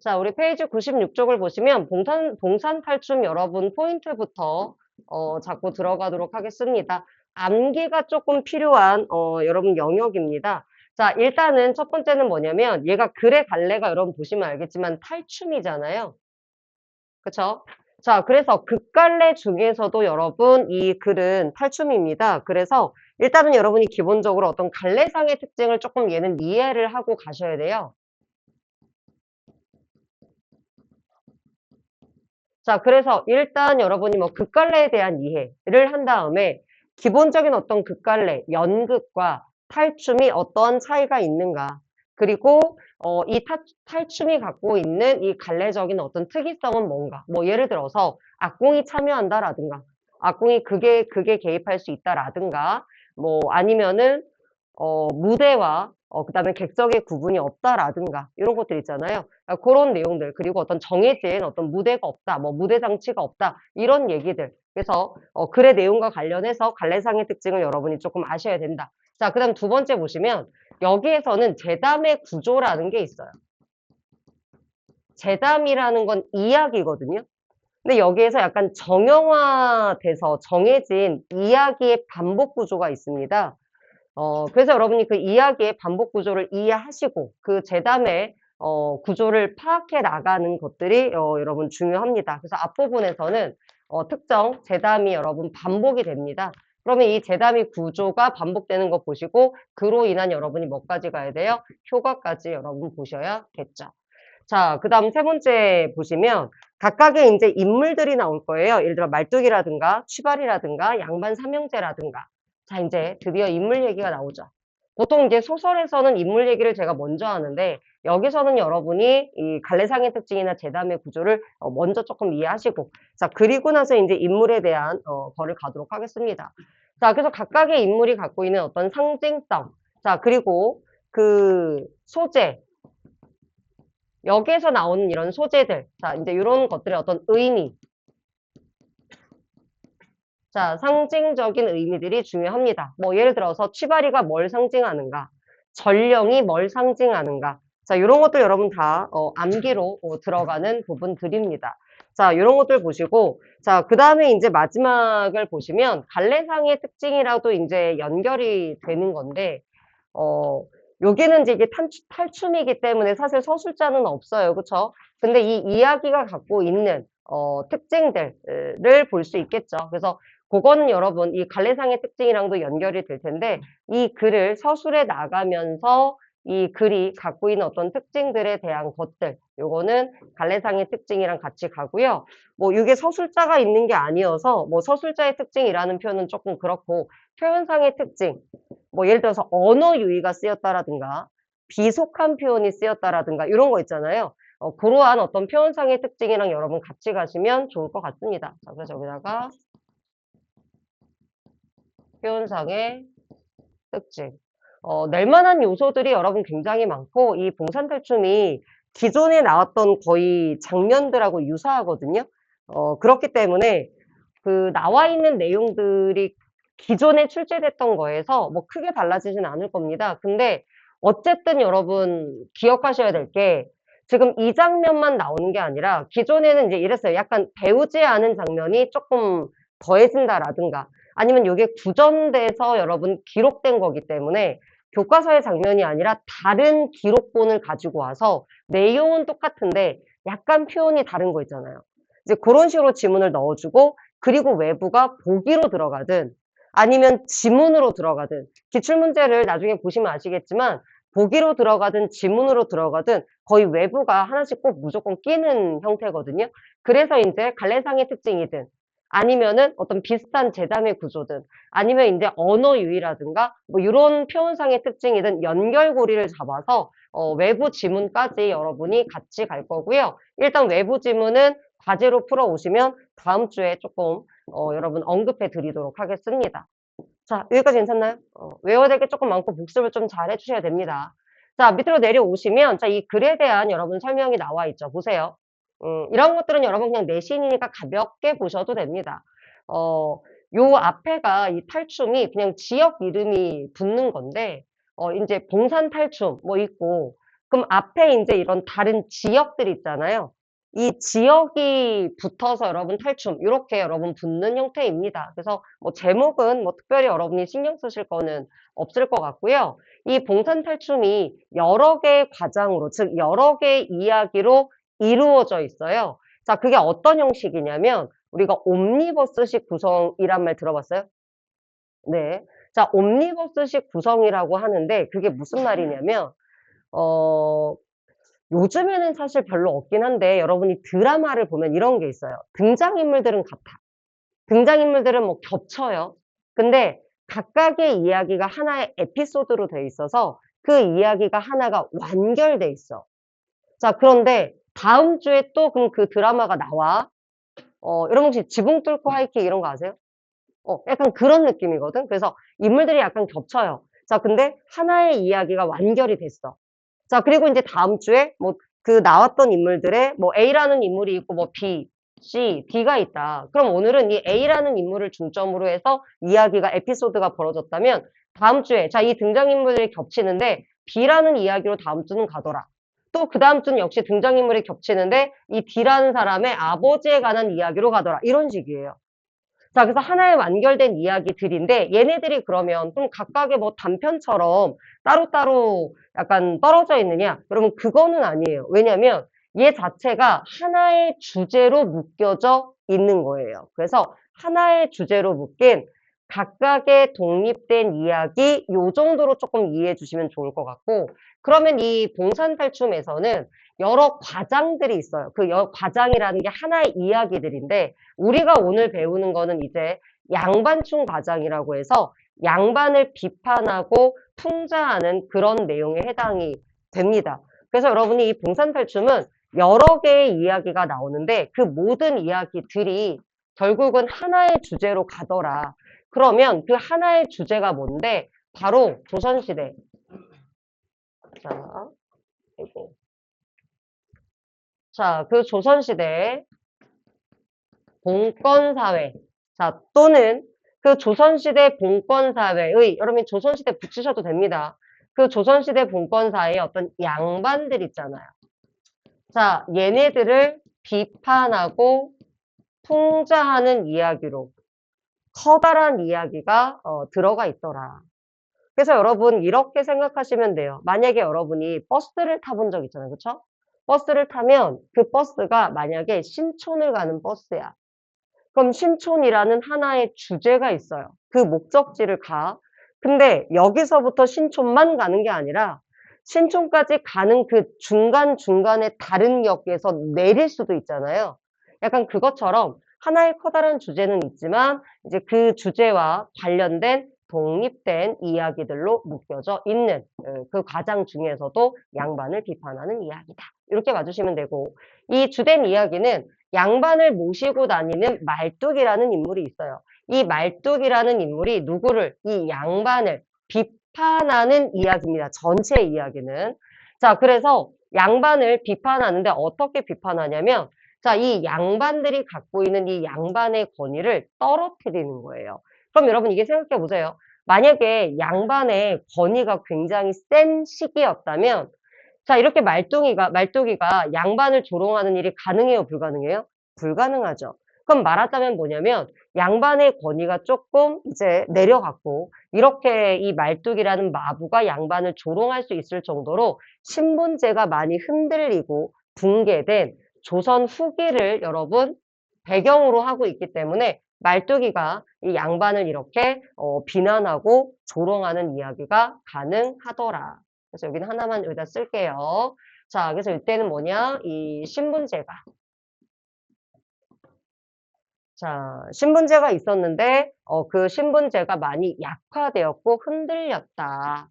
자, 우리 페이지 96쪽을 보시면 동산 탈춤 여러분 포인트부터 자꾸 들어가도록 하겠습니다. 암기가 조금 필요한 여러분 영역입니다. 자, 일단은 첫 번째는 뭐냐면 얘가 글의 갈래가 여러분 보시면 알겠지만 탈춤이잖아요. 그쵸? 자, 그래서 극갈래 중에서도 여러분 이 글은 탈춤입니다. 그래서 일단은 여러분이 기본적으로 어떤 갈래상의 특징을 조금 얘는 이해를 하고 가셔야 돼요. 자, 그래서 일단 여러분이 뭐 극갈래에 대한 이해를 한 다음에 기본적인 어떤 극갈래, 연극과 탈춤이 어떤 차이가 있는가. 그리고 이 탈춤이 갖고 있는 이 갈래적인 어떤 특이성은 뭔가. 뭐 예를 들어서 악공이 참여한다라든가, 악공이 극에 개입할 수 있다라든가, 뭐 아니면은 무대와 그다음에 객석의 구분이 없다라든가 이런 것들 있잖아요. 그런 내용들 그리고 어떤 정해진 어떤 무대가 없다, 뭐 무대 장치가 없다 이런 얘기들. 그래서 글의 내용과 관련해서 갈래상의 특징을 여러분이 조금 아셔야 된다. 자, 그다음 두 번째 보시면 여기에서는 제담의 구조라는 게 있어요. 제담이라는 건 이야기거든요. 근데 여기에서 약간 정형화돼서 정해진 이야기의 반복 구조가 있습니다. 그래서 여러분이 그 이야기의 반복 구조를 이해하시고 그 재담의 구조를 파악해 나가는 것들이 여러분 중요합니다. 그래서 앞부분에서는 특정 재담이 여러분 반복이 됩니다. 그러면 이 재담이 구조가 반복되는 거 보시고 그로 인한 여러분이 뭐까지 가야 돼요? 효과까지 여러분 보셔야겠죠. 자, 그 다음 세 번째 보시면 각각의 이제 인물들이 나올 거예요. 예를 들어 말뚝이라든가 취발이라든가 양반 삼형제라든가. 자, 이제 드디어 인물 얘기가 나오죠. 보통 이제 소설에서는 인물 얘기를 제가 먼저 하는데 여기서는 여러분이 이 갈래상의 특징이나 재담의 구조를 먼저 조금 이해하시고 자, 그리고 나서 이제 인물에 대한 거를 가도록 하겠습니다. 자, 그래서 각각의 인물이 갖고 있는 어떤 상징성. 자, 그리고 그 소재, 여기에서 나오는 이런 소재들, 자, 이제 이런 것들의 어떤 의미, 자, 상징적인 의미들이 중요합니다. 뭐, 예를 들어서 취바리가 뭘 상징하는가, 전령이 뭘 상징하는가, 자, 이런 것들 여러분 다 암기로 들어가는 부분들입니다. 자, 이런 것들 보시고, 자, 그 다음에 이제 마지막을 보시면 갈래상의 특징이라도 이제 연결이 되는 건데, 여기는 이제 이게 탈춤이기 때문에 사실 서술자는 없어요. 그쵸? 근데 이 이야기가 갖고 있는, 특징들을 볼 수 있겠죠. 그래서 그거는 여러분, 이 갈래상의 특징이랑도 연결이 될 텐데, 이 글을 서술해 나가면서 이 글이 갖고 있는 어떤 특징들에 대한 것들, 요거는 갈래상의 특징이랑 같이 가고요. 뭐, 이게 서술자가 있는 게 아니어서, 뭐, 서술자의 특징이라는 표현은 조금 그렇고, 표현상의 특징, 뭐 예를 들어서 언어 유희가 쓰였다라든가 비속한 표현이 쓰였다라든가 이런 거 있잖아요. 그러한 어떤 표현상의 특징이랑 여러분 같이 가시면 좋을 것 같습니다. 자, 그래서 여기다가 표현상의 특징. 낼만한 요소들이 여러분 굉장히 많고 이 봉산탈춤이 기존에 나왔던 거의 장면들하고 유사하거든요. 그렇기 때문에 그 나와 있는 내용들이 기존에 출제됐던 거에서 뭐 크게 달라지진 않을 겁니다. 근데 어쨌든 여러분 기억하셔야 될 게 지금 이 장면만 나오는 게 아니라 기존에는 이제 이랬어요. 약간 배우지 않은 장면이 조금 더해진다라든가 아니면 이게 구전돼서 여러분 기록된 거기 때문에 교과서의 장면이 아니라 다른 기록본을 가지고 와서 내용은 똑같은데 약간 표현이 다른 거 있잖아요. 이제 그런 식으로 지문을 넣어주고 그리고 외부가 보기로 들어가든 아니면 지문으로 들어가든 기출문제를 나중에 보시면 아시겠지만 보기로 들어가든 지문으로 들어가든 거의 외부가 하나씩 꼭 무조건 끼는 형태거든요. 그래서 이제 갈래상의 특징이든 아니면은 어떤 비슷한 재담의 구조든 아니면 이제 언어 유희라든가 뭐 이런 표현상의 특징이든 연결고리를 잡아서 외부 지문까지 여러분이 같이 갈 거고요. 일단 외부 지문은 과제로 풀어 오시면 다음 주에 조금 여러분 언급해 드리도록 하겠습니다. 자, 여기까지 괜찮나요? 외워야 될 게 조금 많고 복습을 좀 잘 해주셔야 됩니다. 자, 밑으로 내려오시면 자, 이 글에 대한 여러분 설명이 나와 있죠. 보세요. 이런 것들은 여러분 그냥 내신이니까 가볍게 보셔도 됩니다. 요 앞에가 이 탈춤이 그냥 지역 이름이 붙는 건데, 이제 봉산 탈춤 뭐 있고, 그럼 앞에 이제 이런 다른 지역들 있잖아요. 이 지역이 붙어서 여러분 탈춤, 이렇게 여러분 붙는 형태입니다. 그래서 뭐 제목은 뭐 특별히 여러분이 신경 쓰실 거는 없을 것 같고요. 이 봉산 탈춤이 여러 개의 과장으로, 즉 여러 개의 이야기로 이루어져 있어요. 자, 그게 어떤 형식이냐면 우리가 옴니버스식 구성이란 말 들어봤어요? 네. 자, 옴니버스식 구성이라고 하는데 그게 무슨 말이냐면 어, 요즘에는 사실 별로 없긴 한데 여러분이 드라마를 보면 이런 게 있어요. 등장인물들은 같아. 등장인물들은 뭐 겹쳐요. 근데 각각의 이야기가 하나의 에피소드로 돼 있어서 그 이야기가 하나가 완결돼 있어. 자, 그런데 다음 주에 또 그럼 그 드라마가 나와. 여러분 혹시 지붕 뚫고 하이킥 이런 거 아세요? 약간 그런 느낌이거든. 그래서 인물들이 약간 겹쳐요. 자, 근데 하나의 이야기가 완결이 됐어. 자, 그리고 이제 다음 주에 뭐 그 나왔던 인물들의 뭐 A라는 인물이 있고 뭐 B, C, D가 있다. 그럼 오늘은 이 A라는 인물을 중점으로 해서 이야기가 에피소드가 벌어졌다면 다음 주에 자, 이 등장인물들이 겹치는데 B라는 이야기로 다음 주는 가더라. 또 그 다음 주는 역시 등장인물이 겹치는데 이 D라는 사람의 아버지에 관한 이야기로 가더라. 이런 식이에요. 자, 그래서 하나의 완결된 이야기들인데 얘네들이 그러면 좀 각각의 뭐 단편처럼 따로따로 약간 떨어져 있느냐? 여러분 그거는 아니에요. 왜냐면 얘 자체가 하나의 주제로 묶여져 있는 거예요. 그래서 하나의 주제로 묶인 각각의 독립된 이야기 요 정도로 조금 이해해 주시면 좋을 것 같고 그러면 이 봉산탈춤에서는 여러 과장들이 있어요. 그 과장이라는 게 하나의 이야기들인데 우리가 오늘 배우는 거는 이제 양반충 과장이라고 해서 양반을 비판하고 풍자하는 그런 내용에 해당이 됩니다. 그래서 여러분이 이 봉산탈춤은 여러 개의 이야기가 나오는데 그 모든 이야기들이 결국은 하나의 주제로 가더라. 그러면 그 하나의 주제가 뭔데? 바로 조선시대. 자, 이거. 자, 그 조선시대 봉건사회. 자, 또는 그 조선시대 봉건사회의, 여러분 조선시대 붙이셔도 됩니다. 그 조선시대 봉건사회의 어떤 양반들 있잖아요. 자, 얘네들을 비판하고 풍자하는 이야기로 커다란 이야기가 들어가 있더라. 그래서 여러분 이렇게 생각하시면 돼요. 만약에 여러분이 버스를 타본 적 있잖아요. 그쵸? 버스를 타면 그 버스가 만약에 신촌을 가는 버스야. 그럼 신촌이라는 하나의 주제가 있어요. 그 목적지를 가. 근데 여기서부터 신촌만 가는 게 아니라 신촌까지 가는 그 중간중간에 다른 역에서 내릴 수도 있잖아요. 약간 그것처럼 하나의 커다란 주제는 있지만 이제 그 주제와 관련된 독립된 이야기들로 묶여져 있는 그 과장 중에서도 양반을 비판하는 이야기다. 이렇게 봐주시면 되고 이 주된 이야기는 양반을 모시고 다니는 말뚝이라는 인물이 있어요. 이 말뚝이라는 인물이 누구를? 이 양반을 비판하는 이야기입니다. 전체 이야기는. 자, 그래서 양반을 비판하는데 어떻게 비판하냐면 자, 이 양반들이 갖고 있는 이 양반의 권위를 떨어뜨리는 거예요. 그럼 여러분 이게 생각해 보세요. 만약에 양반의 권위가 굉장히 센 시기였다면 자, 이렇게 말뚝이가 양반을 조롱하는 일이 가능해요, 불가능해요? 불가능하죠. 그럼 말하자면 뭐냐면 양반의 권위가 조금 이제 내려갔고 이렇게 이 말뚝이라는 마부가 양반을 조롱할 수 있을 정도로 신분제가 많이 흔들리고 붕괴된 조선 후기를 여러분 배경으로 하고 있기 때문에 말뚝이가 이 양반을 이렇게 비난하고 조롱하는 이야기가 가능하더라. 그래서 여기는 하나만 여기다 쓸게요. 자, 그래서 이때는 뭐냐? 이 신분제가. 자, 신분제가 있었는데, 그 신분제가 많이 약화되었고 흔들렸다.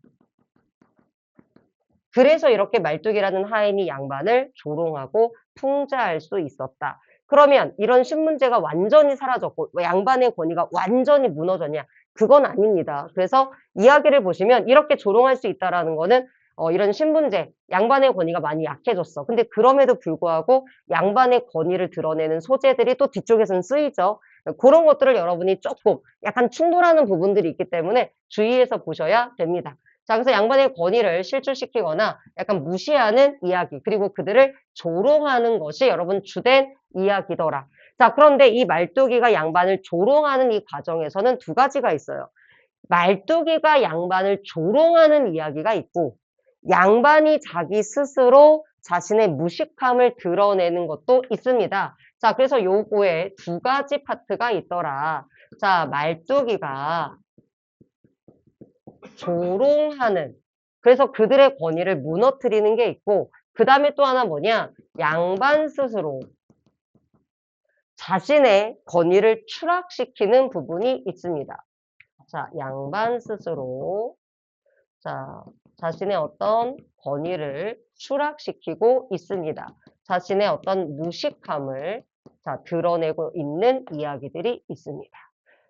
그래서 이렇게 말뚝이라는 하인이 양반을 조롱하고 풍자할 수 있었다. 그러면 이런 신분제가 완전히 사라졌고 양반의 권위가 완전히 무너졌냐? 그건 아닙니다. 그래서 이야기를 보시면 이렇게 조롱할 수 있다라는 거는 이런 신분제, 양반의 권위가 많이 약해졌어. 근데 그럼에도 불구하고 양반의 권위를 드러내는 소재들이 또 뒤쪽에서는 쓰이죠. 그런 것들을 여러분이 조금 약간 충돌하는 부분들이 있기 때문에 주의해서 보셔야 됩니다. 자, 그래서 양반의 권위를 실추시키거나 약간 무시하는 이야기, 그리고 그들을 조롱하는 것이 여러분 주된 이야기더라. 자, 그런데 이 말뚝이가 양반을 조롱하는 이 과정에서는 두 가지가 있어요. 말뚝이가 양반을 조롱하는 이야기가 있고, 양반이 자기 스스로 자신의 무식함을 드러내는 것도 있습니다. 자, 그래서 요거에 두 가지 파트가 있더라. 자, 말뚝이가 조롱하는, 그래서 그들의 권위를 무너뜨리는 게 있고, 그 다음에 또 하나 뭐냐? 양반 스스로 자신의 권위를 추락시키는 부분이 있습니다. 자, 양반 스스로 자, 자신의 어떤 권위를 추락시키고 있습니다. 자신의 어떤 무식함을 드러내고 있는 이야기들이 있습니다.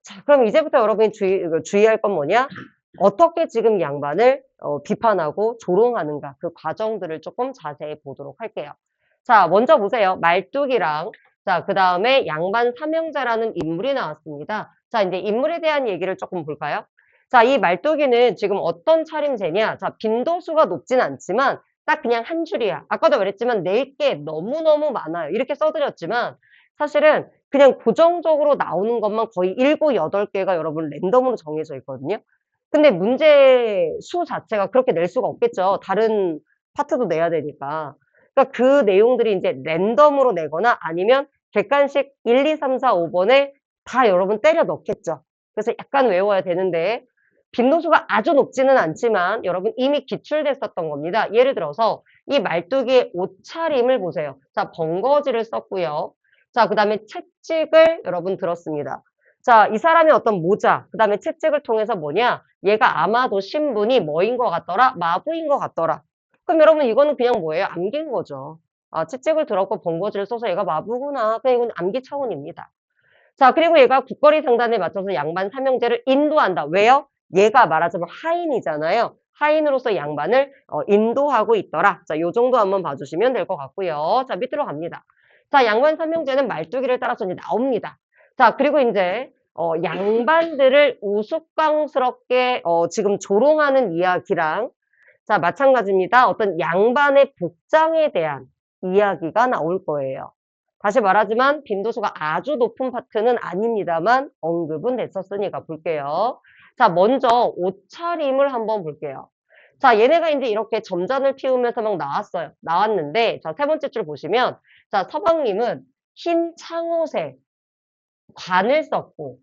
자, 그럼 이제부터 여러분이 주의할 건 뭐냐? 어떻게 지금 양반을 비판하고 조롱하는가, 그 과정들을 조금 자세히 보도록 할게요. 자, 먼저 보세요. 말뚝이랑 자, 그 다음에 양반 삼형제라는 인물이 나왔습니다. 자, 이제 인물에 대한 얘기를 조금 볼까요? 자, 이 말뚝이는 지금 어떤 차림새냐? 자, 빈도수가 높진 않지만 딱 그냥 한 줄이야. 아까도 말했지만 4개 너무너무 많아요. 이렇게 써드렸지만 사실은 그냥 고정적으로 나오는 것만 거의 7, 8개가 여러분 랜덤으로 정해져 있거든요. 근데 문제 수 자체가 그렇게 낼 수가 없겠죠. 다른 파트도 내야 되니까. 그러니까 그 내용들이 이제 랜덤으로 내거나 아니면 객관식 1, 2, 3, 4, 5번에 다 여러분 때려 넣겠죠. 그래서 약간 외워야 되는데 빈도수가 아주 높지는 않지만 여러분 이미 기출됐었던 겁니다. 예를 들어서 이 말뚝이의 옷차림을 보세요. 자, 번거지를 썼고요. 자, 그 다음에 채찍을 여러분 들었습니다. 자, 이 사람의 어떤 모자, 그 다음에 채찍을 통해서 뭐냐? 얘가 아마도 신분이 뭐인 것 같더라? 마부인 것 같더라. 그럼 여러분 이거는 그냥 뭐예요? 암기인 거죠. 아, 채찍을 들었고 번거지를 써서 얘가 마부구나. 그냥 이건 암기 차원입니다. 자, 그리고 얘가 국거리 상단에 맞춰서 양반 삼형제를 인도한다. 왜요? 얘가 말하자면 하인이잖아요. 하인으로서 양반을 인도하고 있더라. 자, 요 정도 한번 봐주시면 될 것 같고요. 자, 밑으로 갑니다. 자, 양반 삼형제는 말뚝이를 따라서 이제 나옵니다. 자, 그리고 이제 양반들을 우스꽝스럽게 지금 조롱하는 이야기랑 자, 마찬가지입니다. 어떤 양반의 복장에 대한 이야기가 나올 거예요. 다시 말하지만 빈도수가 아주 높은 파트는 아닙니다만 언급은 됐었으니까 볼게요. 자, 먼저 옷차림을 한번 볼게요. 자, 얘네가 이제 이렇게 점잔을 피우면서 막 나왔어요. 나왔는데, 자, 세 번째 줄 보시면, 자, 서방님은 흰 창옷에 관을 썼고,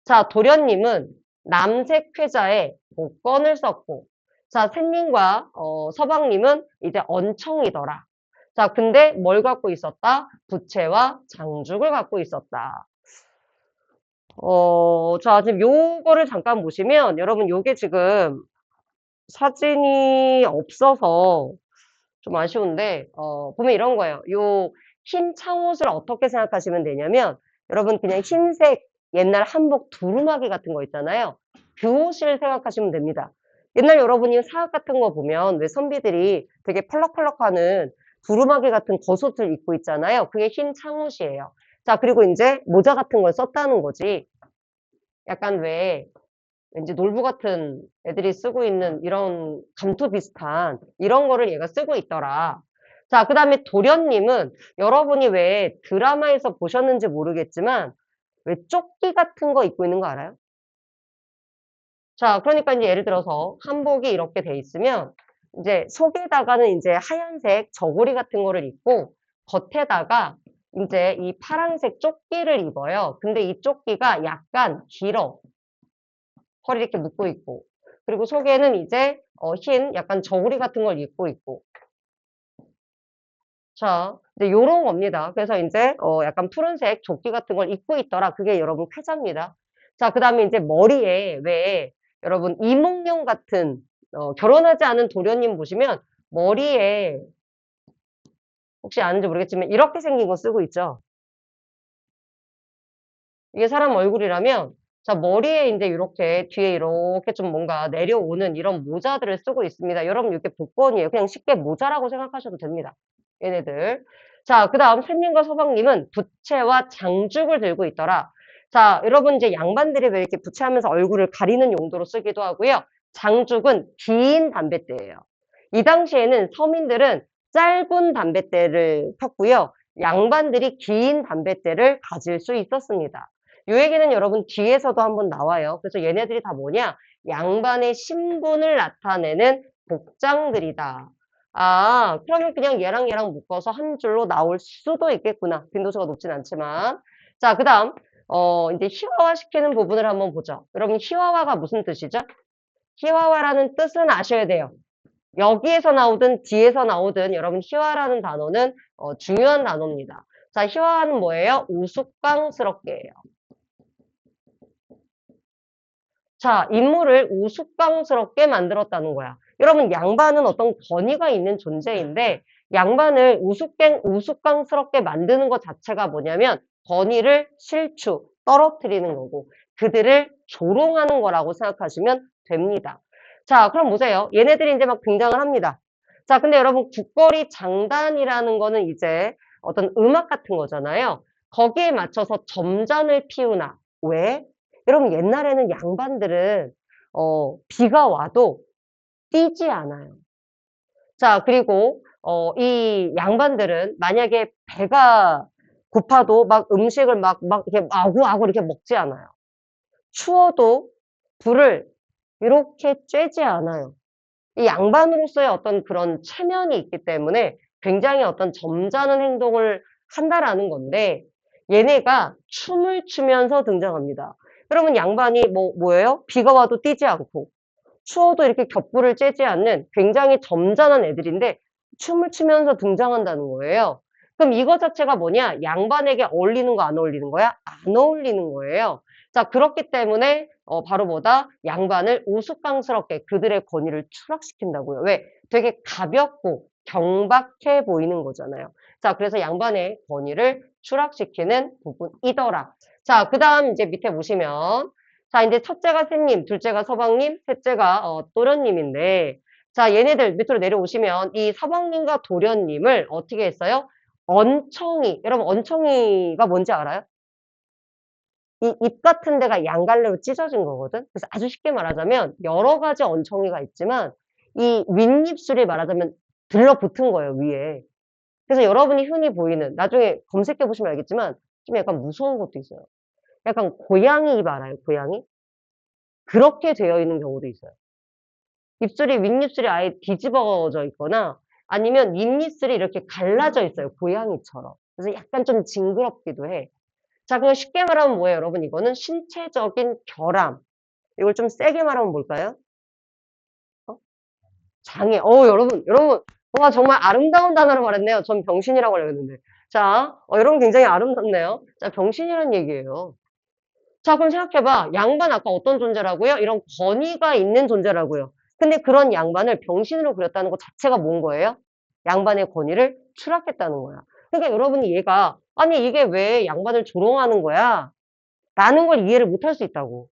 자, 도련님은 남색 쾌자에 복건을 썼고, 자, 셋님과 서방님은 이제 언청이더라. 자, 근데 뭘 갖고 있었다? 부채와 장죽을 갖고 있었다. 자, 지금 요거를 잠깐 보시면 여러분 요게 지금 사진이 없어서 좀 아쉬운데 보면 이런 거예요. 요 흰 창옷을 어떻게 생각하시면 되냐면 여러분 그냥 흰색 옛날 한복 두루마기 같은 거 있잖아요. 그 옷을 생각하시면 됩니다. 옛날 여러분이 사극 같은 거 보면 왜 선비들이 되게 펄럭펄럭하는 두루마기 같은 겉옷을 입고 있잖아요. 그게 흰 창옷이에요. 자, 그리고 이제 모자 같은 걸 썼다는 거지. 약간 왜 왠지 놀부 같은 애들이 쓰고 있는 이런 감투 비슷한 이런 거를 얘가 쓰고 있더라. 자, 그 다음에 도련님은 여러분이 왜 드라마에서 보셨는지 모르겠지만 왜 조끼 같은 거 입고 있는 거 알아요? 자, 그러니까 이제 예를 들어서 한복이 이렇게 돼 있으면 이제 속에다가는 이제 하얀색 저고리 같은 거를 입고 겉에다가 이제 이 파란색 조끼를 입어요. 근데 이 조끼가 약간 길어. 허리 이렇게 묶고 있고. 그리고 속에는 이제 흰 약간 저고리 같은 걸 입고 있고. 자, 이제 요런 겁니다. 그래서 이제 약간 푸른색 조끼 같은 걸 입고 있더라. 그게 여러분 쾌자입니다. 자, 그 다음에 이제 머리에 왜 여러분 이몽룡 같은 결혼하지 않은 도련님 보시면 머리에 혹시 아는지 모르겠지만 이렇게 생긴 거 쓰고 있죠. 이게 사람 얼굴이라면 자, 머리에 이제 이렇게 뒤에 이렇게 좀 뭔가 내려오는 이런 모자들을 쓰고 있습니다. 여러분 이게 복권이에요. 그냥 쉽게 모자라고 생각하셔도 됩니다. 얘네들. 자, 그 다음 샘님과 서방님은 부채와 장죽을 들고 있더라. 자, 여러분 이제 양반들이 왜 이렇게 부채하면서 얼굴을 가리는 용도로 쓰기도 하고요. 장죽은 긴 담뱃대예요. 이 당시에는 서민들은 짧은 담뱃대를 폈고요. 양반들이 긴 담뱃대를 가질 수 있었습니다. 이 얘기는 여러분 뒤에서도 한번 나와요. 그래서 얘네들이 다 뭐냐? 양반의 신분을 나타내는 복장들이다. 아, 그러면 그냥 얘랑 얘랑 묶어서 한 줄로 나올 수도 있겠구나. 빈도수가 높진 않지만. 자, 그 다음, 이제 희화화시키는 부분을 한번 보죠. 여러분, 희화화가 무슨 뜻이죠? 희화화라는 뜻은 아셔야 돼요. 여기에서 나오든 뒤에서 나오든 여러분 희화라는 단어는 중요한 단어입니다. 자, 희화화는 뭐예요? 우스꽝스럽게예요. 자, 인물을 우스꽝스럽게 만들었다는 거야. 여러분, 양반은 어떤 권위가 있는 존재인데 양반을 우스꽝스럽게 만드는 것 자체가 뭐냐면 권위를 떨어뜨리는 거고 그들을 조롱하는 거라고 생각하시면 됩니다. 자, 그럼 보세요. 얘네들이 이제 막 등장을 합니다. 자, 근데 여러분 국거리 장단이라는 거는 이제 어떤 음악 같은 거잖아요. 거기에 맞춰서 점잔을 피우나. 왜? 여러분 옛날에는 양반들은 비가 와도 뛰지 않아요. 자, 그리고 이 양반들은 만약에 배가 고파도 막 음식을 막 이렇게 아구아구 이렇게 먹지 않아요. 추워도 불을 이렇게 쬐지 않아요. 이 양반으로서의 어떤 그런 체면이 있기 때문에 굉장히 어떤 점잖은 행동을 한다라는 건데 얘네가 춤을 추면서 등장합니다. 여러분 양반이 뭐예요? 비가 와도 뛰지 않고 추워도 이렇게 겹불을 쬐지 않는 굉장히 점잖은 애들인데 춤을 추면서 등장한다는 거예요. 그럼 이거 자체가 뭐냐? 양반에게 어울리는 거 안 어울리는 거야? 안 어울리는 거예요. 자, 그렇기 때문에 바로 뭐다? 양반을 우스꽝스럽게 그들의 권위를 추락시킨다고요. 왜? 되게 가볍고 경박해 보이는 거잖아요. 자, 그래서 양반의 권위를 추락시키는 부분이더라. 자, 그 다음 이제 밑에 보시면 자, 이제 첫째가 샘님, 둘째가 서방님, 셋째가 도련님인데 자, 얘네들 밑으로 내려오시면 이 서방님과 도련님을 어떻게 했어요? 언청이. 여러분 언청이가 뭔지 알아요? 이 입 같은 데가 양갈래로 찢어진 거거든. 그래서 아주 쉽게 말하자면 여러 가지 언청이가 있지만 이 윗입술이 말하자면 들러붙은 거예요, 위에. 그래서 여러분이 흔히 보이는 나중에 검색해 보시면 알겠지만 좀 약간 무서운 것도 있어요. 약간 고양이 입 알아요? 고양이? 그렇게 되어 있는 경우도 있어요. 윗입술이 아예 뒤집어져 있거나 아니면 윗입술이 이렇게 갈라져 있어요. 고양이처럼. 그래서 약간 좀 징그럽기도 해. 자, 그냥 쉽게 말하면 뭐예요, 여러분? 이거는 신체적인 결함. 이걸 좀 세게 말하면 뭘까요? 장애. 여러분. 와, 정말 아름다운 단어를 말했네요. 전 병신이라고 알겠는데. 자, 여러분 굉장히 아름답네요. 자, 병신이란 얘기예요. 자, 그럼 생각해봐. 양반 아까 어떤 존재라고요? 이런 권위가 있는 존재라고요. 근데 그런 양반을 병신으로 그렸다는 것 자체가 뭔 거예요? 양반의 권위를 추락했다는 거야. 그러니까 여러분이 얘가 아니 이게 왜 양반을 조롱하는 거야? 라는 걸 이해를 못할 수 있다고.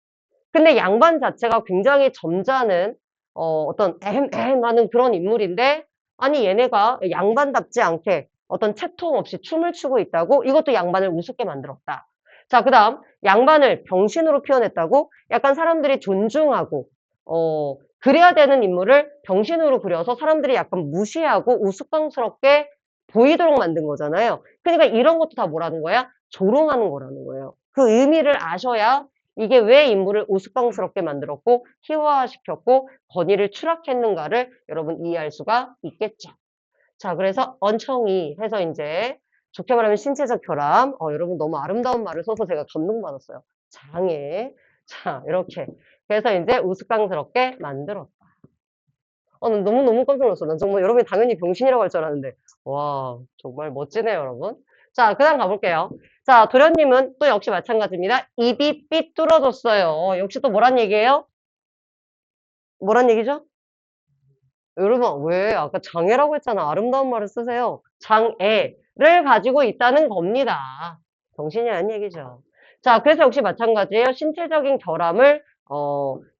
근데 양반 자체가 굉장히 점잖은 어떤 에헴에헴하는 그런 인물인데 아니 얘네가 양반답지 않게 어떤 채통 없이 춤을 추고 있다고 이것도 양반을 우습게 만들었다. 자, 그다음 양반을 병신으로 표현했다고 약간 사람들이 존중하고 그래야 되는 인물을 병신으로 그려서 사람들이 약간 무시하고 우스꽝스럽게 보이도록 만든 거잖아요. 그러니까 이런 것도 다 뭐라는 거야? 조롱하는 거라는 거예요. 그 의미를 아셔야 이게 왜 인물을 우스꽝스럽게 만들었고 희화화시켰고 권위를 추락했는가를 여러분 이해할 수가 있겠죠. 자, 그래서 언청이 해서 이제 좋게 말하면 신체적 결함. 여러분 너무 아름다운 말을 써서 제가 감동받았어요. 장애. 자, 이렇게. 그래서 이제 우스꽝스럽게 만들었다. 난 너무너무 깜짝 놀랐어. 난 정말 여러분이 당연히 병신이라고 할 줄 알았는데. 와, 정말 멋지네요, 여러분. 자, 그 다음 가볼게요. 자, 도련님은 또 역시 마찬가지입니다. 입이 삐뚤어졌어요. 역시 또 뭐란 얘기예요? 뭐란 얘기죠? 여러분, 왜? 아까 장애라고 했잖아. 아름다운 말을 쓰세요. 장애를 가지고 있다는 겁니다. 정신이라는 얘기죠. 자, 그래서 역시 마찬가지예요. 신체적인 결함을,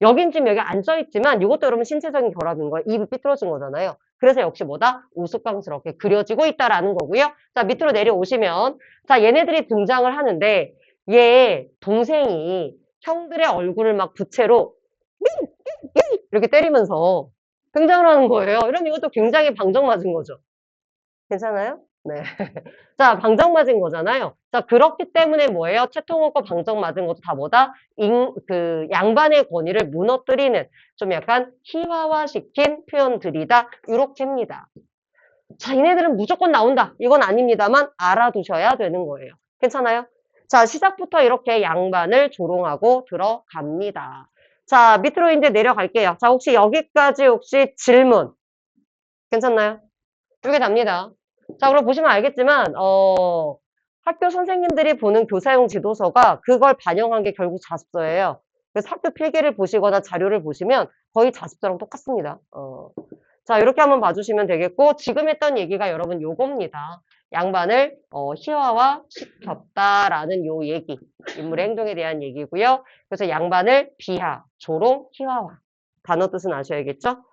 여긴 지금 여기 안 써있지만 이것도 여러분 신체적인 결함인 거예요. 입이 삐뚤어진 거잖아요. 그래서 역시 뭐다? 우스꽝스럽게 그려지고 있다라는 거고요. 자, 밑으로 내려오시면, 자, 얘네들이 등장을 하는데, 얘 동생이 형들의 얼굴을 막 부채로 이렇게 때리면서 등장을 하는 거예요. 이러면 이것도 굉장히 방정맞은 거죠. 괜찮아요? 네. 자, 방정맞은 거잖아요. 자, 그렇기 때문에 뭐예요? 채통호과 방정맞은 것도 다 뭐다? 양반의 권위를 무너뜨리는 좀 약간 희화화시킨 표현들이다. 이렇게입니다. 자, 얘네들은 무조건 나온다. 이건 아닙니다만 알아두셔야 되는 거예요. 괜찮아요? 자, 시작부터 이렇게 양반을 조롱하고 들어갑니다. 자, 밑으로 이제 내려갈게요. 자, 혹시 여기까지 혹시 질문 괜찮나요? 이게 답니다. 자, 그럼 보시면 알겠지만, 학교 선생님들이 보는 교사용 지도서가 그걸 반영한 게 결국 자습서예요. 그래서 학교 필기를 보시거나 자료를 보시면 거의 자습서랑 똑같습니다. 자, 이렇게 한번 봐주시면 되겠고, 지금 했던 얘기가 여러분 요겁니다. 양반을 희화화 시켰다라는 요 얘기, 인물의 행동에 대한 얘기고요. 그래서 양반을 비하, 조롱, 희화화. 단어 뜻은 아셔야겠죠?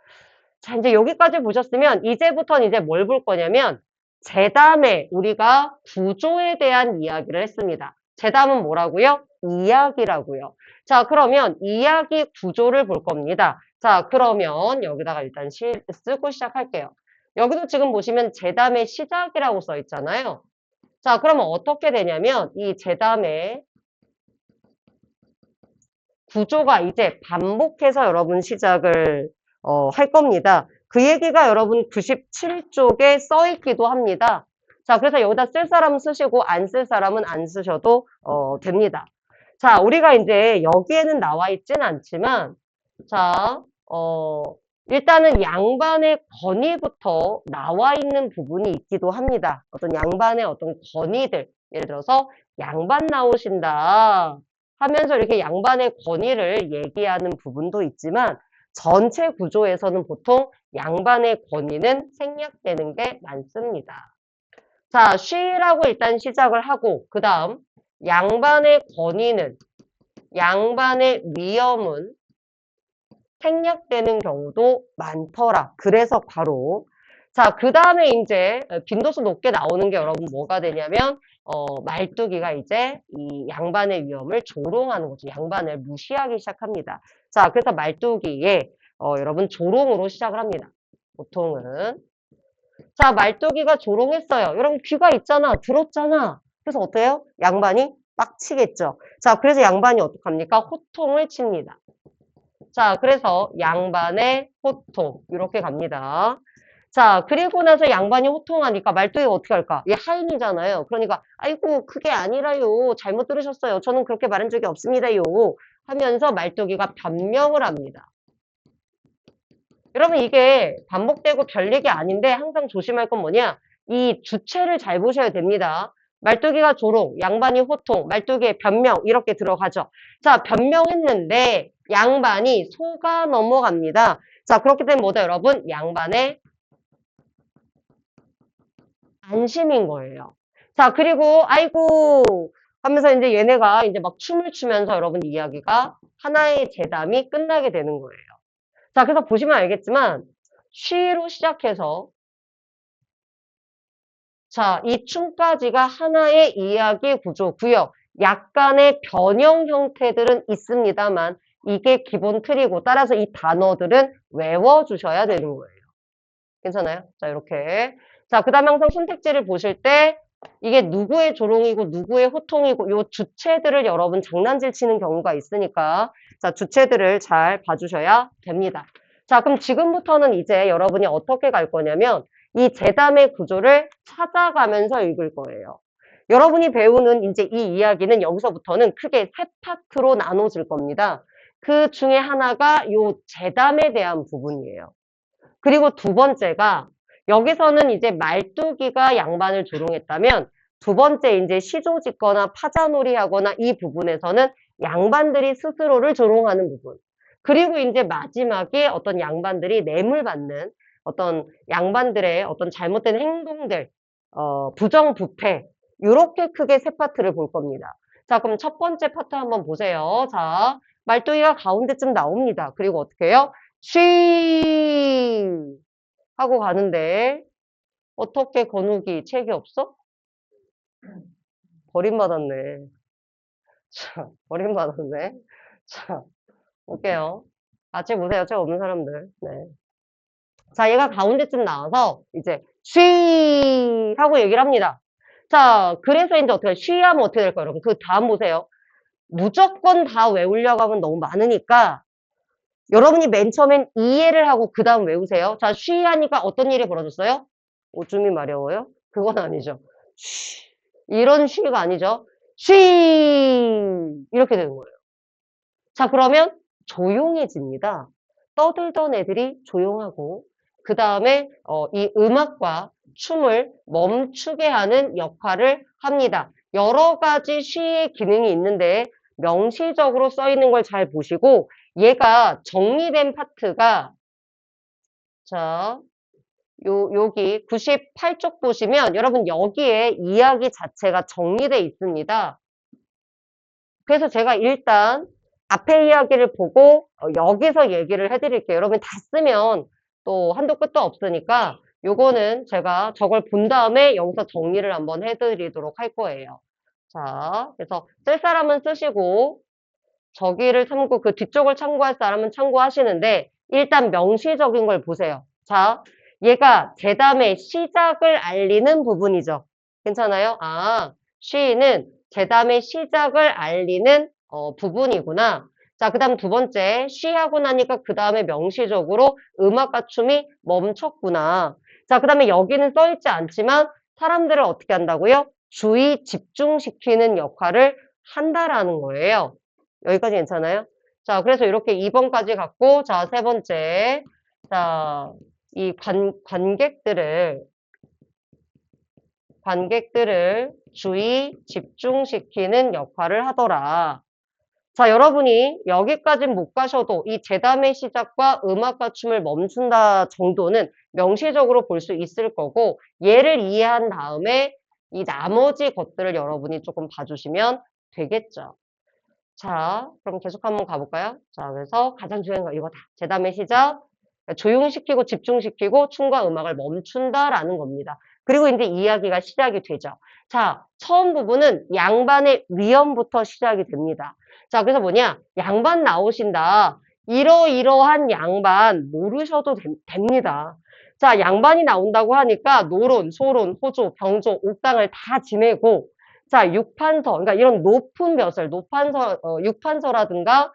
자, 이제 여기까지 보셨으면 이제부터는 이제 뭘 볼 거냐면 제담에 우리가 구조에 대한 이야기를 했습니다. 제담은 뭐라고요? 이야기라고요. 자, 그러면 이야기 구조를 볼 겁니다. 자, 그러면 여기다가 일단 쓰고 시작할게요. 여기도 지금 보시면 제담의 시작이라고 써 있잖아요. 자, 그러면 어떻게 되냐면 이 제담의 구조가 이제 반복해서 여러분 시작을 할 겁니다. 그 얘기가 여러분 97쪽에 써 있기도 합니다. 자, 그래서 여기다 쓸 사람은 쓰시고 안 쓸 사람은 안 쓰셔도 됩니다. 자, 우리가 이제 여기에는 나와 있진 않지만 자, 일단은 양반의 권위부터 나와 있는 부분이 있기도 합니다. 어떤 양반의 어떤 권위들, 예를 들어서 양반 나오신다 하면서 이렇게 양반의 권위를 얘기하는 부분도 있지만 전체 구조에서는 보통 양반의 권위는 생략되는 게 많습니다. 자, 쉬라고 일단 시작을 하고 그 다음 양반의 권위는 양반의 위엄은 생략되는 경우도 많더라. 그래서 바로 자, 그 다음에 이제 빈도수 높게 나오는 게 여러분 뭐가 되냐면 말뚝이가 이제 이 양반의 위엄을 조롱하는 거죠. 양반을 무시하기 시작합니다. 자, 그래서 말뚝이에 여러분 조롱으로 시작을 합니다. 보통은 자, 말뚝이가 조롱했어요. 여러분 귀가 있잖아. 들었잖아. 그래서 어때요? 양반이 빡치겠죠. 자, 그래서 양반이 어떡합니까? 호통을 칩니다. 자, 그래서 양반의 호통 이렇게 갑니다. 자, 그리고 나서 양반이 호통하니까 말뚝이가 어떻게 할까? 얘 하인이잖아요. 그러니까 아이고 그게 아니라요. 잘못 들으셨어요. 저는 그렇게 말한 적이 없습니다요. 하면서 말뚝이가 변명을 합니다. 여러분 이게 반복되고 별 얘기 아닌데 항상 조심할 건 뭐냐? 이 주체를 잘 보셔야 됩니다. 말뚝이가 조롱, 양반이 호통, 말뚝이의 변명 이렇게 들어가죠. 자, 변명했는데 양반이 속아 넘어갑니다. 자, 그렇기 때문에 뭐다 여러분? 양반의 안심인 거예요. 자, 그리고 아이고 하면서 이제 얘네가 이제 막 춤을 추면서 여러분 이야기가 하나의 재담이 끝나게 되는 거예요. 자, 그래서 보시면 알겠지만 쉬로 시작해서 자, 이 춤까지가 하나의 이야기 구조고요. 약간의 변형 형태들은 있습니다만 이게 기본 틀이고 따라서 이 단어들은 외워주셔야 되는 거예요. 괜찮아요? 자, 이렇게. 자, 그 다음에 항상 선택지를 보실 때 이게 누구의 조롱이고 누구의 호통이고 요 주체들을 여러분 장난질 치는 경우가 있으니까 자, 주체들을 잘 봐주셔야 됩니다. 자, 그럼 지금부터는 이제 여러분이 어떻게 갈 거냐면 이 제담의 구조를 찾아가면서 읽을 거예요. 여러분이 배우는 이제 이 이야기는 여기서부터는 크게 세 파트로 나눠질 겁니다. 그 중에 하나가 요 제담에 대한 부분이에요. 그리고 두 번째가 여기서는 이제 말뚝이가 양반을 조롱했다면 두 번째 이제 시조 짓거나 파자놀이 하거나 이 부분에서는 양반들이 스스로를 조롱하는 부분. 그리고 이제 마지막에 어떤 양반들이 뇌물 받는 어떤 양반들의 어떤 잘못된 행동들, 부정부패, 이렇게 크게 세 파트를 볼 겁니다. 자, 그럼 첫 번째 파트 한번 보세요. 자, 말뚝이가 가운데쯤 나옵니다. 그리고 어떻게 해요? 쉬 하고 가는데 어떻게 건욱이 책이 없어? 버림받았네. 자, 버림받았네. 자, 볼게요. 같이 보세요. 책 없는 사람들. 네. 자, 얘가 가운데쯤 나와서 이제 쉬 하고 얘기를 합니다. 자, 그래서 이제 어떻게 쉬 하면 어떻게 될까요, 여러분? 그 다음 보세요. 무조건 다 외우려고 하면 너무 많으니까 여러분이 맨 처음엔 이해를 하고 그 다음 외우세요. 자, 쉬 하니까 어떤 일이 벌어졌어요? 오줌이 마려워요? 그건 아니죠. 쉬. 이런 쉬가 아니죠. 쉬 이렇게 되는 거예요. 자, 그러면 조용해집니다. 떠들던 애들이 조용하고 그 다음에 이 음악과 춤을 멈추게 하는 역할을 합니다. 여러 가지 시의 기능이 있는데 명시적으로 써 있는 걸 잘 보시고 얘가 정리된 파트가 자, 여기 98쪽 보시면 여러분 여기에 이야기 자체가 정리되어 있습니다. 그래서 제가 일단 앞에 이야기를 보고 여기서 얘기를 해드릴게요. 여러분 다 쓰면 또 한도 끝도 없으니까 요거는 제가 저걸 본 다음에 여기서 정리를 한번 해드리도록 할 거예요. 자, 그래서 쓸 사람은 쓰시고 저기를 참고 그 뒤쪽을 참고할 사람은 참고하시는데 일단 명시적인 걸 보세요. 자, 얘가 재담의 시작을 알리는 부분이죠. 괜찮아요? 아, she는 재담의 시작을 알리는 부분이구나. 자, 그 다음 두 번째, she 하고 나니까 그 다음에 명시적으로 음악과 춤이 멈췄구나. 자, 그 다음에 여기는 써있지 않지만 사람들을 어떻게 한다고요? 주의 집중시키는 역할을 한다라는 거예요. 여기까지 괜찮아요? 자, 그래서 이렇게 2번까지 갔고, 자, 세 번째. 자, 이 관객들을 주의 집중시키는 역할을 하더라. 자, 여러분이 여기까진 못 가셔도 이 재담의 시작과 음악과 춤을 멈춘다 정도는 명시적으로 볼 수 있을 거고, 얘를 이해한 다음에 이 나머지 것들을 여러분이 조금 봐주시면 되겠죠. 자, 그럼 계속 한번 가볼까요? 자, 그래서 가장 중요한 거 이거다. 재담의 시작. 조용시키고 집중시키고 춤과 음악을 멈춘다라는 겁니다. 그리고 이제 이야기가 시작이 되죠. 자, 처음 부분은 양반의 위엄부터 시작이 됩니다. 자, 그래서 뭐냐? 양반 나오신다. 이러이러한 양반 모르셔도 됩니다. 자, 양반이 나온다고 하니까 노론, 소론, 호조, 병조, 옥당을 다 지내고 자, 육판서, 그러니까 이런 높은 벼슬, 육판서라든가,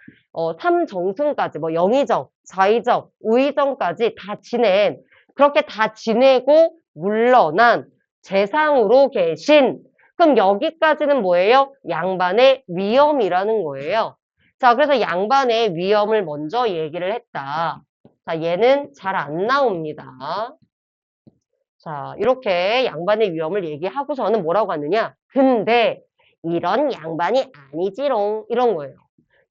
삼정승까지, 뭐, 영의정, 좌의정, 우의정까지 다 지낸, 그렇게 다 지내고 물러난 재상으로 계신, 그럼 여기까지는 뭐예요? 양반의 위엄이라는 거예요. 자, 그래서 양반의 위엄을 먼저 얘기를 했다. 자, 얘는 잘 안 나옵니다. 자, 이렇게 양반의 위엄을 얘기하고서는 뭐라고 하느냐? 근데 이런 양반이 아니지롱. 이런 거예요.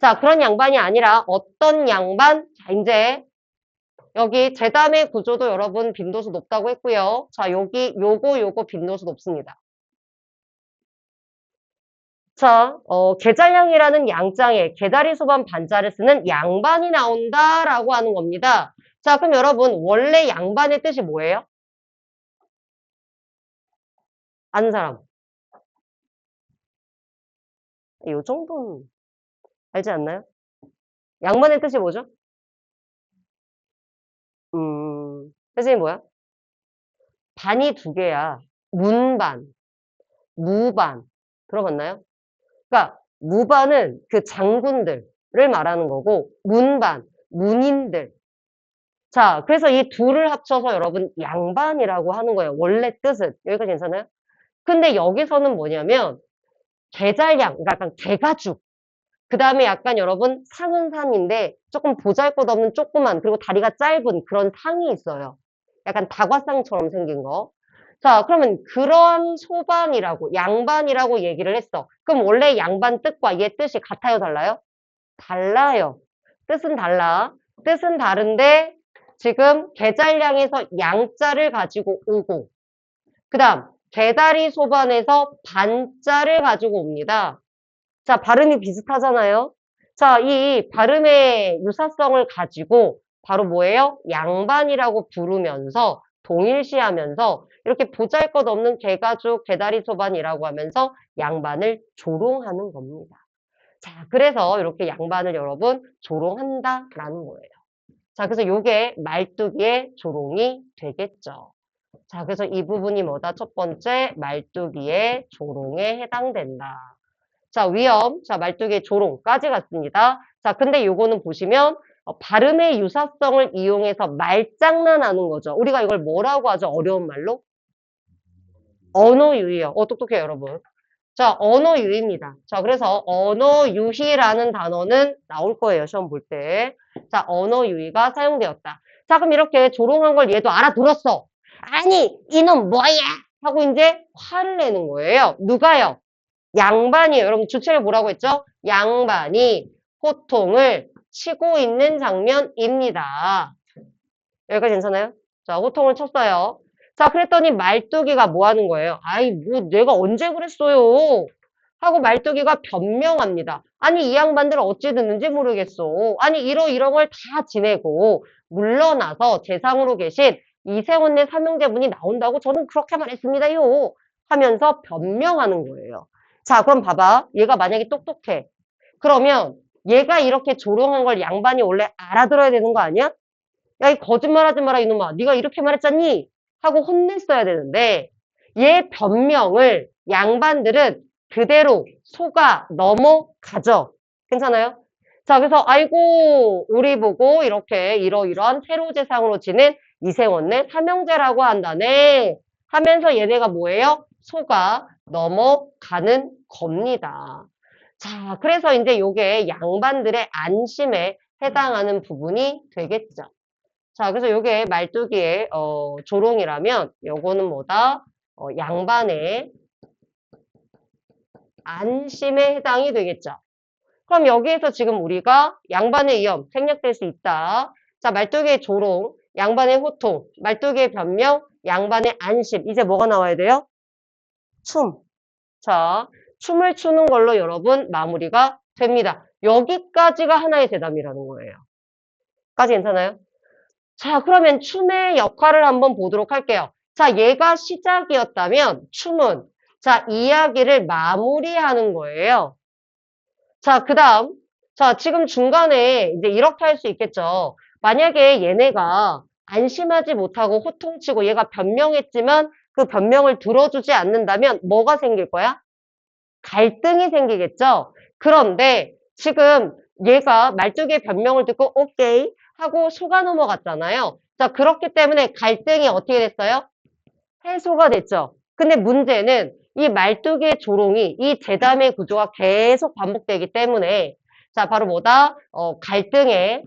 자, 그런 양반이 아니라 어떤 양반? 자, 이제 여기 재담의 구조도 여러분 빈도수 높다고 했고요. 자, 여기 요거 빈도수 높습니다. 자, 계잘량이라는 양장에 계다리 소반 반자를 쓰는 양반이 나온다라고 하는 겁니다. 자, 그럼 여러분 원래 양반의 뜻이 뭐예요? 아는 사람. 요 정도는 알지 않나요? 양반의 뜻이 뭐죠? 뜻이 뭐야? 반이 두 개야. 문반, 무반. 들어봤나요? 그러니까 무반은 그 장군들을 말하는 거고 문반, 문인들. 자, 그래서 이 둘을 합쳐서 여러분 양반이라고 하는 거예요. 원래 뜻은. 여기까지 괜찮아요? 근데 여기서는 뭐냐면 계잘량, 그러니까 약간 개가죽. 그 다음에 약간 여러분 상은 산인데 조금 보잘것없는 조그만 그리고 다리가 짧은 그런 상이 있어요. 약간 다과상처럼 생긴 거. 자, 그러면 그런 소반이라고 양반이라고 얘기를 했어. 그럼 원래 양반 뜻과 얘 뜻이 같아요, 달라요? 달라요. 뜻은 달라. 뜻은 다른데 지금 계잘량에서 양자를 가지고 오고 그 다음 개다리 소반에서 반자를 가지고 옵니다. 자, 발음이 비슷하잖아요. 자, 이 발음의 유사성을 가지고 바로 뭐예요? 양반이라고 부르면서 동일시하면서 이렇게 보잘것없는 개가죽, 개다리 소반이라고 하면서 양반을 조롱하는 겁니다. 자, 그래서 이렇게 양반을 여러분 조롱한다라는 거예요. 자, 그래서 요게 말뚝이의 조롱이 되겠죠. 자, 그래서 이 부분이 뭐다? 첫 번째, 말뚝이의 조롱에 해당된다. 자, 위험. 자, 말뚝이의 조롱까지 갔습니다. 자, 근데 요거는 보시면 발음의 유사성을 이용해서 말장난하는 거죠. 우리가 이걸 뭐라고 하죠? 어려운 말로? 언어유희요. 똑똑해요, 여러분. 자, 언어유희입니다. 자, 그래서 언어유희라는 단어는 나올 거예요, 시험 볼 때. 자, 언어유희가 사용되었다. 자, 그럼 이렇게 조롱한 걸 얘도 알아들었어. 아니, 이놈 뭐야? 하고 이제 화를 내는 거예요. 누가요? 양반이에요. 여러분 주체를 뭐라고 했죠? 양반이 호통을 치고 있는 장면입니다. 여기까지 괜찮아요? 자, 호통을 쳤어요. 자, 그랬더니 말뚝이가 뭐 하는 거예요? 아이, 뭐 내가 언제 그랬어요? 하고 말뚝이가 변명합니다. 아니, 이 양반들 어찌 듣는지 모르겠어. 아니, 이러이런 걸 다 지내고 물러나서 재상으로 계신 이세원네 삼형제분이 나온다고 저는 그렇게 말했습니다요. 하면서 변명하는 거예요. 자, 그럼 봐봐. 얘가 만약에 똑똑해. 그러면 얘가 이렇게 조롱한 걸 양반이 원래 알아들어야 되는 거 아니야? 야, 이 거짓말하지 마라 이놈아. 네가 이렇게 말했잖니? 하고 혼냈어야 되는데 얘 변명을 양반들은 그대로 속아 넘어가죠. 괜찮아요? 자, 그래서 아이고 우리 보고 이렇게 이러이러한 태로제상으로 지낸 이세원네 삼형제라고 한다네 하면서 얘네가 뭐예요? 속아 넘어가는 겁니다. 자, 그래서 이제 요게 양반들의 안심에 해당하는 부분이 되겠죠. 자, 그래서 요게 말뚝이의 조롱이라면 요거는 뭐다? 양반의 안심에 해당이 되겠죠. 그럼 여기에서 지금 우리가 양반의 위험 생략될 수 있다. 자, 말뚝이의 조롱, 양반의 호통, 말뚝이의 변명, 양반의 안심. 이제 뭐가 나와야 돼요? 춤. 자, 춤을 추는 걸로 여러분 마무리가 됩니다. 여기까지가 하나의 대담이라는 거예요. 까지 괜찮아요? 자, 그러면 춤의 역할을 한번 보도록 할게요. 자, 얘가 시작이었다면 춤은 자, 이야기를 마무리하는 거예요. 자, 그 다음. 자, 지금 중간에 이제 이렇게 할 수 있겠죠. 만약에 얘네가 안심하지 못하고 호통치고 얘가 변명했지만 그 변명을 들어주지 않는다면 뭐가 생길 거야? 갈등이 생기겠죠? 그런데 지금 얘가 말뚝의 변명을 듣고 오케이 하고 속아 넘어갔잖아요. 자, 그렇기 때문에 갈등이 어떻게 됐어요? 해소가 됐죠. 근데 문제는 이 말뚝의 조롱이 이 재담의 구조가 계속 반복되기 때문에 자, 바로 뭐다? 갈등의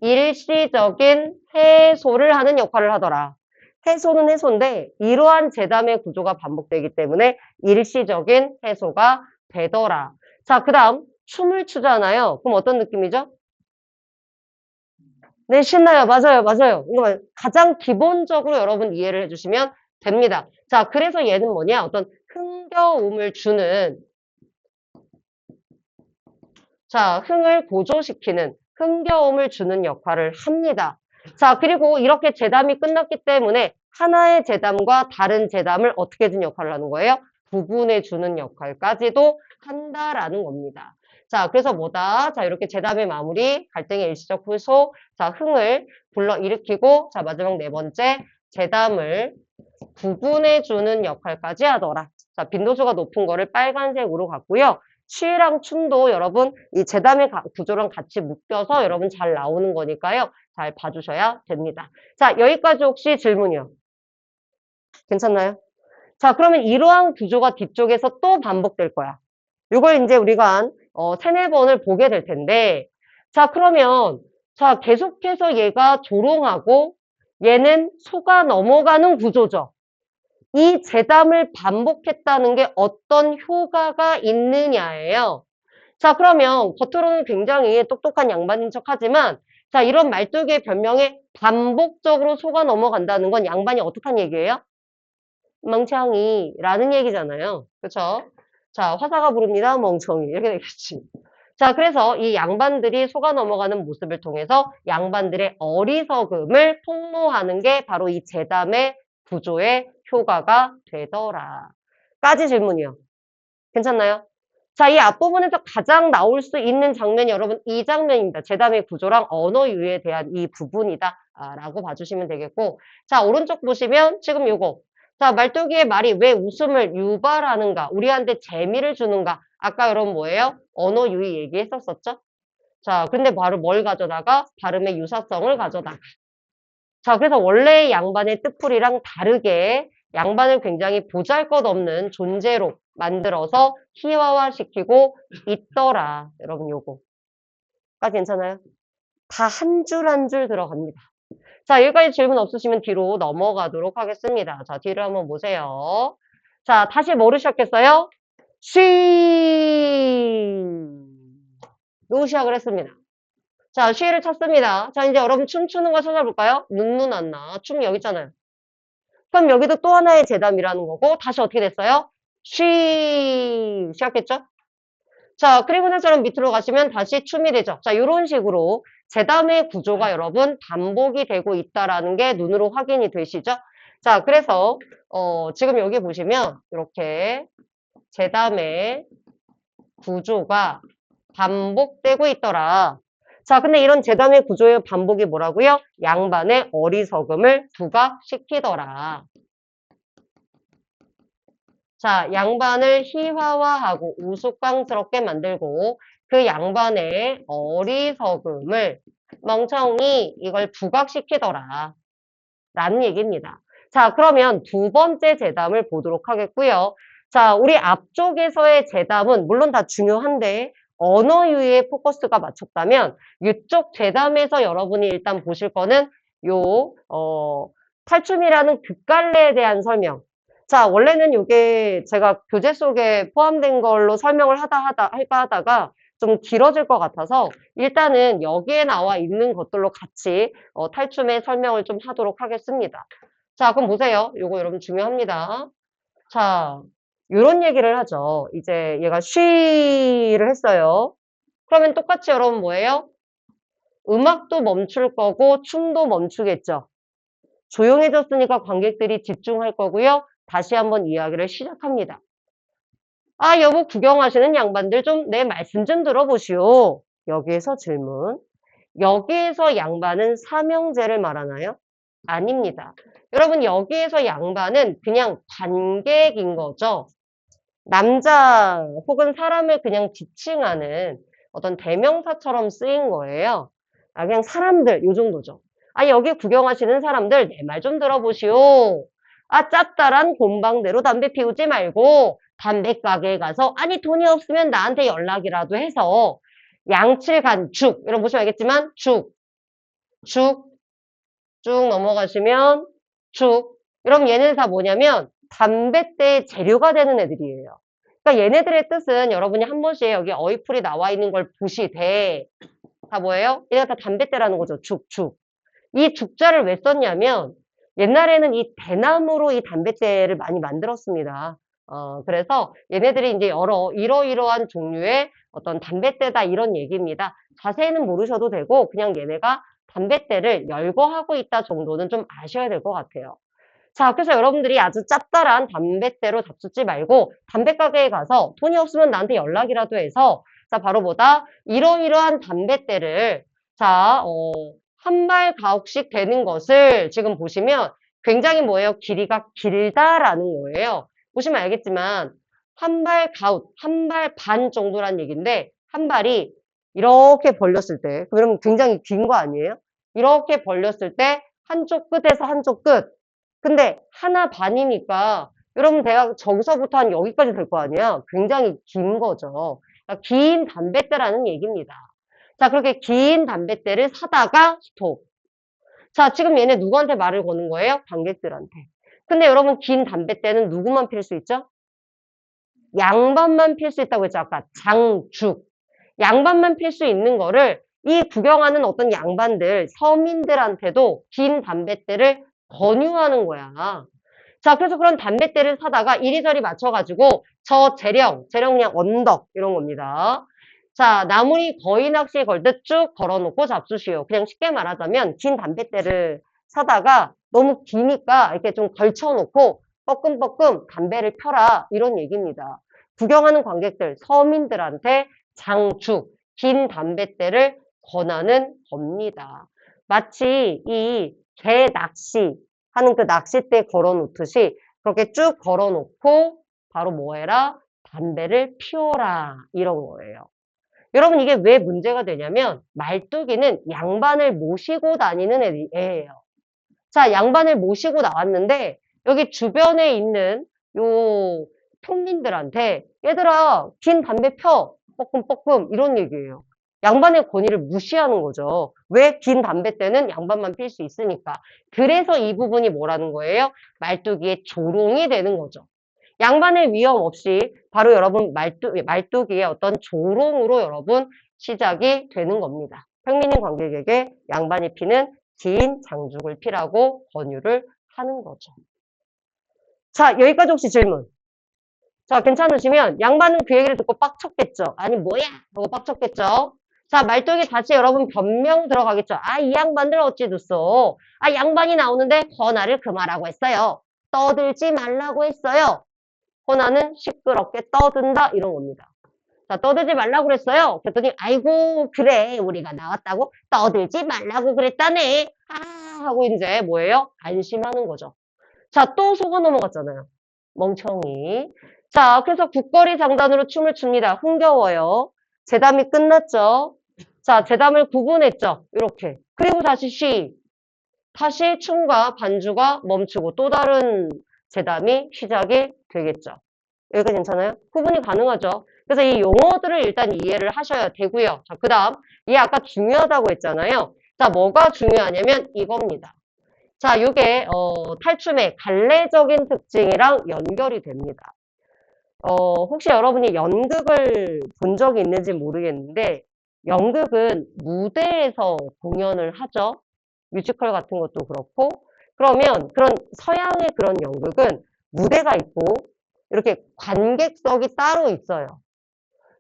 일시적인 해소를 하는 역할을 하더라. 해소는 해소인데 이러한 재담의 구조가 반복되기 때문에 일시적인 해소가 되더라. 자, 그 다음 춤을 추잖아요. 그럼 어떤 느낌이죠? 네, 신나요. 맞아요. 맞아요. 이거 가장 기본적으로 여러분 이해를 해주시면 됩니다. 자, 그래서 얘는 뭐냐? 어떤 흥겨움을 주는 자, 흥을 고조시키는 흥겨움을 주는 역할을 합니다. 자, 그리고 이렇게 재담이 끝났기 때문에 하나의 재담과 다른 재담을 어떻게 해준 역할을 하는 거예요? 구분해 주는 역할까지도 한다라는 겁니다. 자, 그래서 뭐다? 자, 이렇게 재담의 마무리, 갈등의 일시적 해소, 자, 흥을 불러일으키고, 자, 마지막 네 번째, 재담을 구분해 주는 역할까지 하더라. 자, 빈도수가 높은 거를 빨간색으로 갔고요. 시랑 춤도 여러분 이 재담의 구조랑 같이 묶여서 여러분 잘 나오는 거니까요. 잘 봐주셔야 됩니다. 자, 여기까지 혹시 질문이요? 괜찮나요? 자, 그러면 이러한 구조가 뒤쪽에서 또 반복될 거야. 이걸 이제 우리가 한 세네 번을 보게 될 텐데 자, 그러면 자, 계속해서 얘가 조롱하고 얘는 속아 넘어가는 구조죠. 이 재담을 반복했다는 게 어떤 효과가 있느냐예요. 자, 그러면 겉으로는 굉장히 똑똑한 양반인 척 하지만 자, 이런 말뚝의 변명에 반복적으로 속아 넘어간다는 건 양반이 어떡한 얘기예요? 멍청이라는 얘기잖아요. 그쵸? 자, 화사가 부릅니다. 멍청이. 이렇게 되겠지. 자, 그래서 이 양반들이 속아 넘어가는 모습을 통해서 양반들의 어리석음을 폭로하는 게 바로 이 재담의 구조의 효과가 되더라. 까지 질문이요. 괜찮나요? 자, 이 앞부분에서 가장 나올 수 있는 장면이 여러분 이 장면입니다. 제담의 구조랑 언어 유희에 대한 이 부분이다. 라고 봐주시면 되겠고. 자, 오른쪽 보시면 지금 요거. 자, 말뚝이의 말이 왜 웃음을 유발하는가? 우리한테 재미를 주는가? 아까 여러분 뭐예요? 언어 유희 얘기했었었죠? 자, 근데 바로 뭘 가져다가? 발음의 유사성을 가져다가. 자, 그래서 원래의 양반의 뜻풀이랑 다르게 양반을 굉장히 보잘것없는 존재로 만들어서 희화화시키고 있더라. 여러분 요거까지 괜찮아요? 다 한 줄 한 줄 들어갑니다. 자, 여기까지 질문 없으시면 뒤로 넘어가도록 하겠습니다. 자, 뒤를 한번 보세요. 자, 다시 뭐를 시작했어요? 쉬. 요 시작을 했습니다. 자, 쉬를 찾습니다. 자, 이제 여러분 춤추는 거 찾아볼까요? 눈눈 안 나. 춤 여기 있잖아요. 그럼 여기도 또 하나의 재담이라는 거고, 다시 어떻게 됐어요? 쉬. 시작했죠? 자, 그리고 나서는 밑으로 가시면 다시 춤이 되죠. 자, 이런 식으로 재담의 구조가 여러분 반복이 되고 있다라는 게 눈으로 확인이 되시죠? 자, 그래서 지금 여기 보시면 이렇게 재담의 구조가 반복되고 있더라. 자, 근데 이런 재담의 구조의 반복이 뭐라고요? 양반의 어리석음을 부각시키더라. 자, 양반을 희화화하고 우스꽝스럽게 만들고 그 양반의 어리석음을 멍청이 이걸 부각시키더라. 라는 얘기입니다. 자, 그러면 두 번째 재담을 보도록 하겠고요. 자, 우리 앞쪽에서의 재담은 물론 다 중요한데 언어 유희에 포커스가 맞췄다면 이쪽 재담에서 여러분이 일단 보실 거는 요 탈춤이라는 극갈래에 대한 설명. 자, 원래는 이게 제가 교재 속에 포함된 걸로 설명을 할까 하다가 좀 길어질 것 같아서 일단은 여기에 나와 있는 것들로 같이 탈춤의 설명을 좀 하도록 하겠습니다. 자, 그럼 보세요. 요거 여러분 중요합니다. 자, 요런 얘기를 하죠. 이제 얘가 쉬를 했어요. 그러면 똑같이 여러분 뭐예요? 음악도 멈출 거고 춤도 멈추겠죠. 조용해졌으니까 관객들이 집중할 거고요. 다시 한번 이야기를 시작합니다. 아, 여보 구경하시는 양반들 좀 내 말씀 좀 들어보시오. 여기에서 질문. 여기에서 양반은 삼형제를 말하나요? 아닙니다. 여러분 여기에서 양반은 그냥 관객인 거죠. 남자 혹은 사람을 그냥 지칭하는 어떤 대명사처럼 쓰인 거예요. 아, 그냥 사람들 요 정도죠. 아, 여기 구경하시는 사람들 내 말 좀 들어보시오. 아, 짭짤한 곰방대로 담배 피우지 말고 담배 가게에 가서 아니 돈이 없으면 나한테 연락이라도 해서 양칠간 죽 이런 거 보시면 알겠지만 죽 쭉 넘어가시면 죽 여러분 얘네들 다 뭐냐면 담뱃대의 재료가 되는 애들이에요. 그러니까 얘네들의 뜻은 여러분이 한 번씩 여기 어휘풀이 나와 있는 걸 보시되 다 뭐예요? 얘가 다 담뱃대라는 거죠. 죽. 이 죽자를 왜 썼냐면 옛날에는 이 대나무로 이 담뱃대를 많이 만들었습니다. 그래서 얘네들이 이제 이러이러한 종류의 어떤 담뱃대다 이런 얘기입니다. 자세히는 모르셔도 되고 그냥 얘네가 담뱃대를 열거하고 있다 정도는 좀 아셔야 될 것 같아요. 자, 그래서 여러분들이 아주 짭짤한 담뱃대로 잡숫지 말고 담배가게에 가서 돈이 없으면 나한테 연락이라도 해서 자, 바로 뭐다? 이러이러한 담뱃대를 자, 한 발 가옥씩 되는 것을 지금 보시면 굉장히 뭐예요? 길이가 길다라는 거예요. 보시면 알겠지만 한 발 가웃, 한 발 반 정도란 얘기인데 한 발이 이렇게 벌렸을 때 그러면 굉장히 긴 거 아니에요? 이렇게 벌렸을 때 한쪽 끝에서 한쪽 끝 근데 하나 반이니까 여러분 대략 저기서부터 한 여기까지 될 거 아니야? 굉장히 긴 거죠. 그러니까 긴 담뱃대라는 얘기입니다. 자, 그렇게 긴 담뱃대를 사다가 스톱. 자, 지금 얘네 누구한테 말을 거는 거예요? 관객들한테. 근데 여러분 긴 담뱃대는 누구만 필 수 있죠? 양반만 필 수 있다고 했죠. 아까 장죽. 양반만 필 수 있는 거를 이 구경하는 어떤 양반들, 서민들한테도 긴 담뱃대를 권유하는 거야. 자, 그래서 그런 담뱃대를 사다가 이리저리 맞춰가지고 저 재령 그냥 언덕 이런 겁니다. 자, 나무니 거의 낚시에 걸듯 쭉 걸어놓고 잡수시오. 그냥 쉽게 말하자면 긴 담뱃대를 사다가 너무 기니까 이렇게 좀 걸쳐놓고 뻐끔뻐끔 담배를 펴라 이런 얘기입니다. 구경하는 관객들, 서민들한테 장축, 긴 담뱃대를 권하는 겁니다. 마치 이 개 낚시 하는 그 낚싯대 걸어 놓듯이 그렇게 쭉 걸어 놓고 바로 뭐 해라? 담배를 피워라. 이런 거예요. 여러분 이게 왜 문제가 되냐면 말뚝이는 양반을 모시고 다니는 애예요. 자, 양반을 모시고 나왔는데 여기 주변에 있는 요 평민들한테 얘들아 긴 담배 펴 뻐끔뻐끔 이런 얘기예요. 양반의 권위를 무시하는 거죠. 왜? 긴 담배 때는 양반만 필 수 있으니까. 그래서 이 부분이 뭐라는 거예요? 말뚝이의 조롱이 되는 거죠. 양반의 위험 없이 바로 여러분 말뚝이의 어떤 조롱으로 여러분 시작이 되는 겁니다. 평민인 관객에게 양반이 피는 긴 장죽을 피라고 권유를 하는 거죠. 자, 여기까지 혹시 질문? 자, 괜찮으시면 양반은 그 얘기를 듣고 빡쳤겠죠? 아니 뭐야? 하고 빡쳤겠죠? 자, 말뚝이 다시 여러분 변명 들어가겠죠? 아, 이 양반들 어찌 됐어? 아, 양반이 나오는데 권하를 금하라고 했어요. 떠들지 말라고 했어요. 권하는 시끄럽게 떠든다 이런 겁니다. 자, 떠들지 말라고 그랬어요. 그랬더니 아이고 그래 우리가 나왔다고 떠들지 말라고 그랬다네. 아 하고 이제 뭐예요? 안심하는 거죠. 자, 또 속아 넘어갔잖아요. 멍청이. 자, 그래서 국거리 장단으로 춤을 춥니다. 흥겨워요. 제담이 끝났죠. 자, 제담을 구분했죠. 이렇게. 그리고 다시 춤과 반주가 멈추고 또 다른 제담이 시작이 되겠죠. 여기까지 괜찮아요? 구분이 가능하죠. 그래서 이 용어들을 일단 이해를 하셔야 되고요. 자, 그 다음, 얘 아까 중요하다고 했잖아요. 자, 뭐가 중요하냐면 이겁니다. 자, 요게 탈춤의 갈래적인 특징이랑 연결이 됩니다. 혹시 여러분이 연극을 본 적이 있는지 모르겠는데 연극은 무대에서 공연을 하죠. 뮤지컬 같은 것도 그렇고 그러면 그런 서양의 그런 연극은 무대가 있고 이렇게 관객석이 따로 있어요.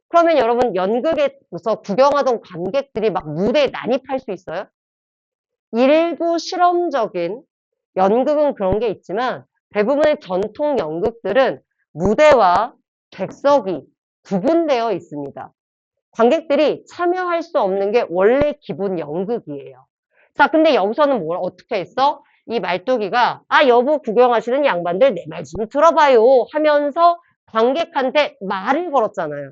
그러면 여러분 연극에서 구경하던 관객들이 막 무대에 난입할 수 있어요? 일부 실험적인 연극은 그런 게 있지만 대부분의 전통 연극들은 무대와 객석이 구분되어 있습니다. 관객들이 참여할 수 없는 게 원래 기본 연극이에요. 자, 근데 여기서는 뭘 어떻게 했어? 이 말뚝이가 아 여보 구경하시는 양반들 내 말 좀 들어봐요 하면서 관객한테 말을 걸었잖아요.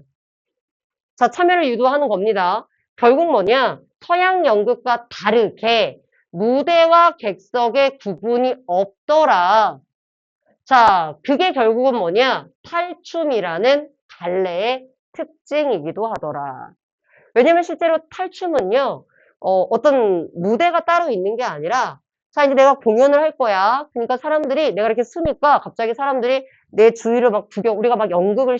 자, 참여를 유도하는 겁니다. 결국 뭐냐? 서양 연극과 다르게 무대와 객석의 구분이 없더라. 자, 그게 결국은 뭐냐? 탈춤이라는 갈래의 특징이기도 하더라. 왜냐면 실제로 탈춤은요, 어떤 무대가 따로 있는 게 아니라, 자, 이제 내가 공연을 할 거야. 그러니까 사람들이, 내가 이렇게 쓰니까 갑자기 사람들이 내 주위를 막 우리가 막 연기를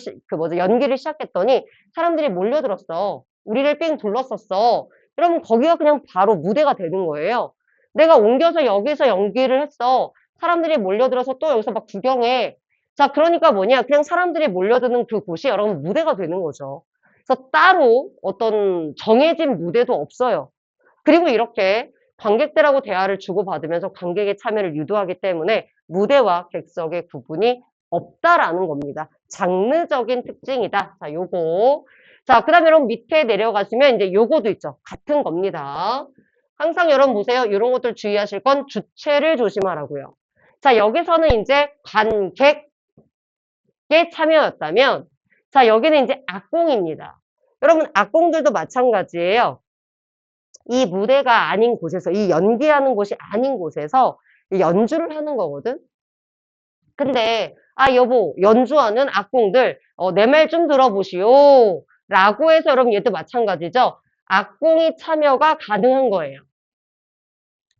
시작했더니 사람들이 몰려들었어. 우리를 삥 둘렀었어. 그러면 거기가 그냥 바로 무대가 되는 거예요. 내가 옮겨서 여기서 연기를 했어. 사람들이 몰려들어서 또 여기서 막 구경해. 자, 그러니까 뭐냐. 그냥 사람들이 몰려드는 그곳이 여러분 무대가 되는 거죠. 그래서 따로 어떤 정해진 무대도 없어요. 그리고 이렇게 관객들하고 대화를 주고받으면서 관객의 참여를 유도하기 때문에 무대와 객석의 구분이 없다라는 겁니다. 장르적인 특징이다. 자, 요거. 자, 그 다음에 여러분 밑에 내려가시면 이제 요거도 있죠. 같은 겁니다. 항상 여러분 보세요. 이런 것들 주의하실 건 주체를 조심하라고요. 자, 여기서는 이제 관객의 참여였다면 자, 여기는 이제 악공입니다. 여러분, 악공들도 마찬가지예요. 이 무대가 아닌 곳에서, 이 연기하는 곳이 아닌 곳에서 연주를 하는 거거든? 근데, 아, 여보, 연주하는 악공들, 내 말 좀 들어보시오. 라고 해서 여러분, 얘도 마찬가지죠? 악공이 참여가 가능한 거예요.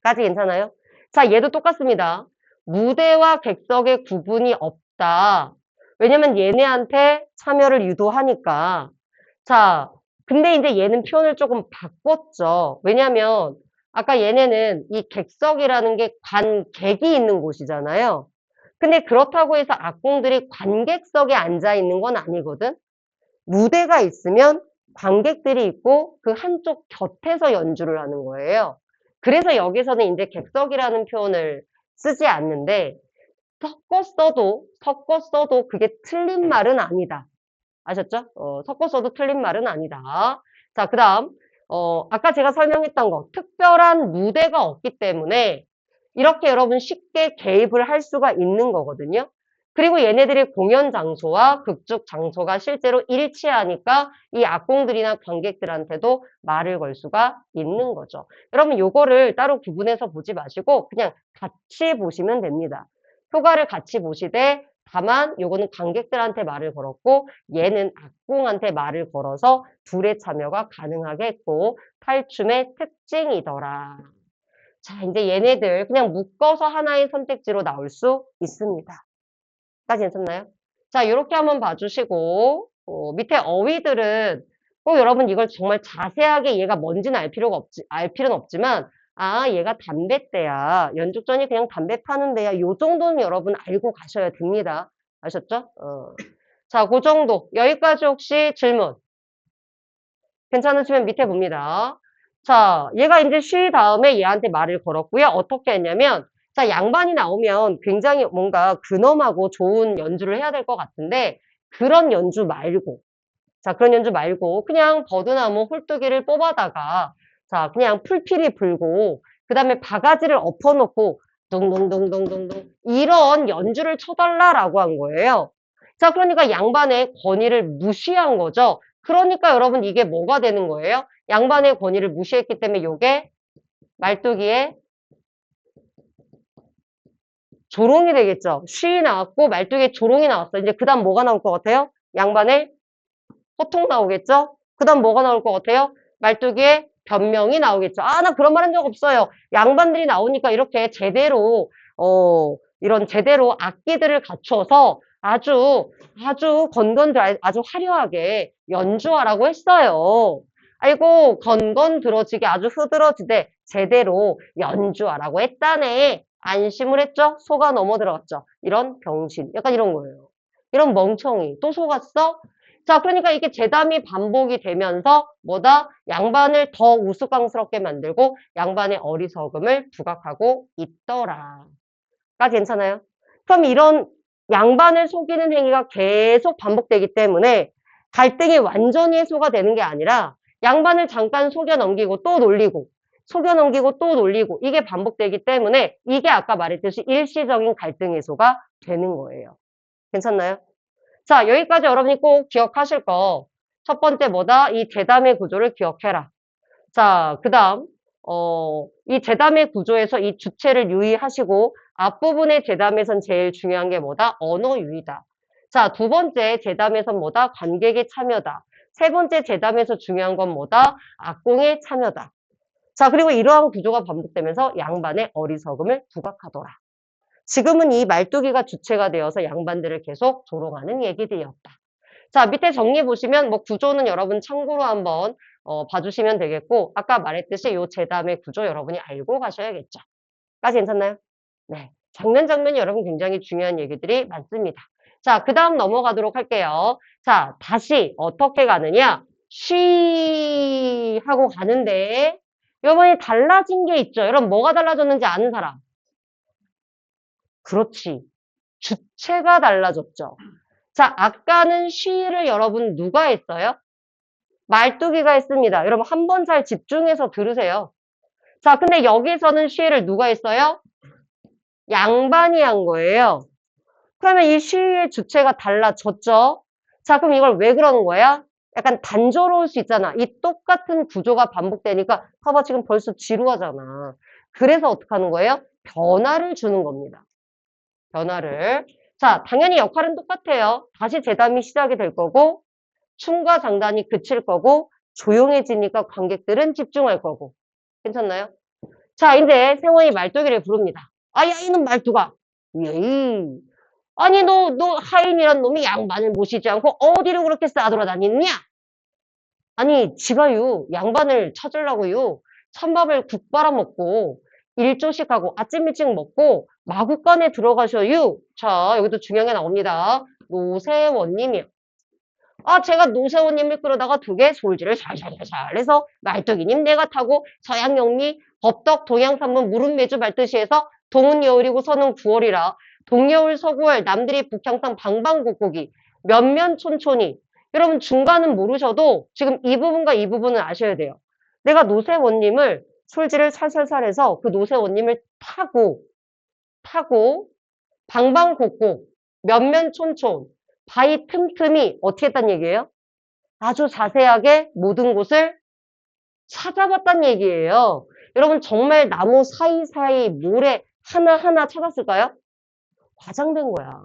까지 괜찮아요? 자, 얘도 똑같습니다. 무대와 객석의 구분이 없다. 왜냐면 얘네한테 참여를 유도하니까. 자, 근데 이제 얘는 표현을 조금 바꿨죠. 왜냐면 아까 얘네는 이 객석이라는 게 관객이 있는 곳이잖아요. 근데 그렇다고 해서 악공들이 관객석에 앉아 있는 건 아니거든. 무대가 있으면 관객들이 있고 그 한쪽 곁에서 연주를 하는 거예요. 그래서 여기서는 이제 객석이라는 표현을 쓰지 않는데 섞어 써도 그게 틀린 말은 아니다. 아셨죠? 섞었어도 틀린 말은 아니다. 자, 그 다음, 아까 제가 설명했던 거, 특별한 무대가 없기 때문에 이렇게 여러분 쉽게 개입을 할 수가 있는 거거든요. 그리고 얘네들의 공연 장소와 극축 장소가 실제로 일치하니까 이 악공들이나 관객들한테도 말을 걸 수가 있는 거죠. 여러분 요거를 따로 구분해서 보지 마시고 그냥 같이 보시면 됩니다. 효과를 같이 보시되 다만 요거는 관객들한테 말을 걸었고 얘는 악공한테 말을 걸어서 둘의 참여가 가능하게 했고 탈춤의 특징이더라. 자, 이제 얘네들 그냥 묶어서 하나의 선택지로 나올 수 있습니다. 까지 괜찮나요? 자, 이렇게 한번 봐주시고 밑에 어휘들은 꼭 여러분 이걸 정말 자세하게 얘가 뭔지는 알 필요는 없지만 아, 얘가 담배대야. 연죽전이 그냥 담배 파는 데야. 요 정도는 여러분 알고 가셔야 됩니다. 아셨죠? 자, 그 정도. 여기까지 혹시 질문 괜찮으시면 밑에 봅니다. 자, 얘가 이제 쉬 다음에 얘한테 말을 걸었고요. 어떻게 했냐면 자, 양반이 나오면 굉장히 뭔가 근엄하고 좋은 연주를 해야 될 것 같은데 그런 연주 말고 자, 그런 연주 말고 그냥 버드나무 홀뚜기를 뽑아다가 자, 그냥 풀피리 불고 그 다음에 바가지를 엎어놓고 둥둥둥둥둥둥 이런 연주를 쳐달라라고 한 거예요. 자, 그러니까 양반의 권위를 무시한 거죠. 그러니까 여러분 이게 뭐가 되는 거예요? 양반의 권위를 무시했기 때문에 이게 말뚝이의 조롱이 되겠죠. 쉬 나왔고 말뚝에 조롱이 나왔어. 이제 그 다음 뭐가 나올 것 같아요? 양반의 호통 나오겠죠? 그 다음 뭐가 나올 것 같아요? 말뚝에 변명이 나오겠죠. 아, 나 그런 말 한 적 없어요. 양반들이 나오니까 이렇게 제대로, 이런 제대로 악기들을 갖춰서 아주 건건들 아주 화려하게 연주하라고 했어요. 아이고, 건건 들어지게 아주 흐드러지되 제대로 연주하라고 했다네. 안심을 했죠? 속아 넘어 들어갔죠? 이런 병신. 약간 이런 거예요. 이런 멍청이. 또 속았어? 자, 그러니까 이게 재담이 반복이 되면서 뭐다? 양반을 더 우스꽝스럽게 만들고 양반의 어리석음을 부각하고 있더라. 까지 괜찮아요? 그럼 이런 양반을 속이는 행위가 계속 반복되기 때문에 갈등이 완전히 해소가 되는 게 아니라 양반을 잠깐 속여 넘기고 또 놀리고 속여 넘기고 또 놀리고 이게 반복되기 때문에 이게 아까 말했듯이 일시적인 갈등 해소가 되는 거예요. 괜찮나요? 자, 여기까지 여러분이 꼭 기억하실 거. 첫 번째 뭐다? 이 재담의 구조를 기억해라. 자, 그 다음, 이 재담의 구조에서 이 주체를 유의하시고, 앞부분의 재담에선 제일 중요한 게 뭐다? 언어 유의다. 자, 두 번째 재담에선 뭐다? 관객의 참여다. 세 번째 재담에서 중요한 건 뭐다? 악공의 참여다. 자, 그리고 이러한 구조가 반복되면서 양반의 어리석음을 부각하더라. 지금은 이 말뚝이가 주체가 되어서 양반들을 계속 조롱하는 얘기들이었다. 자, 밑에 정리 보시면 뭐 구조는 여러분 참고로 한번 봐주시면 되겠고 아까 말했듯이 요 재담의 구조 여러분이 알고 가셔야겠죠. 까지 괜찮나요? 네. 장면이 여러분 굉장히 중요한 얘기들이 많습니다. 자, 그 다음 넘어가도록 할게요. 자, 다시 어떻게 가느냐? 쉬 하고 가는데 이번에 달라진 게 있죠. 여러분 뭐가 달라졌는지 아는 사람? 그렇지. 주체가 달라졌죠. 자, 아까는 쉬를 여러분 누가 했어요? 말뚝이가 했습니다. 여러분 한 번 잘 집중해서 들으세요. 자, 근데 여기서는 쉬를 누가 했어요? 양반이 한 거예요. 그러면 이 쉬의 주체가 달라졌죠? 자, 그럼 이걸 왜 그러는 거야? 약간 단조로울 수 있잖아. 이 똑같은 구조가 반복되니까 봐봐 지금 벌써 지루하잖아. 그래서 어떻게 하는 거예요? 변화를 주는 겁니다. 변화를. 자, 당연히 역할은 똑같아요. 다시 재담이 시작이 될 거고 춤과 장단이 그칠 거고 조용해지니까 관객들은 집중할 거고. 괜찮나요? 자, 이제 세원이 말뚝이를 부릅니다. 아, 야, 이놈 말뚝아. 예이. 아니, 너 하인이란 놈이 양반을 모시지 않고 어디로 그렇게 싸돌아다니느냐? 아니, 지가요, 양반을 찾으려고요. 찬밥을 국 빨아먹고 일조씩 하고 아침 일찍 먹고 마구간에 들어가셔요. 자, 여기도 중요한 게 나옵니다. 노세원님이요. 아, 제가 노세원님을 끌어다가 두 개 솔지를 살살살살 해서 말뚝이님 내가 타고 서양영리 법덕 동양산문 무릎매주 말듯이 해서 동은 여울이고 서는 9월이라 동여울 서구월 남들이 북향상 방방곡곡이 면면촌촌이 여러분 중간은 모르셔도 지금 이 부분과 이 부분을 아셔야 돼요. 내가 노세원님을 솔지를 살살살 해서 그 노세원님을 타고 방방곡곡 면면촌촌 바위 틈틈이 어떻게 했단 얘기예요? 아주 자세하게 모든 곳을 찾아봤단 얘기예요. 여러분 정말 나무 사이사이 모래 하나하나 찾았을까요? 과장된 거야.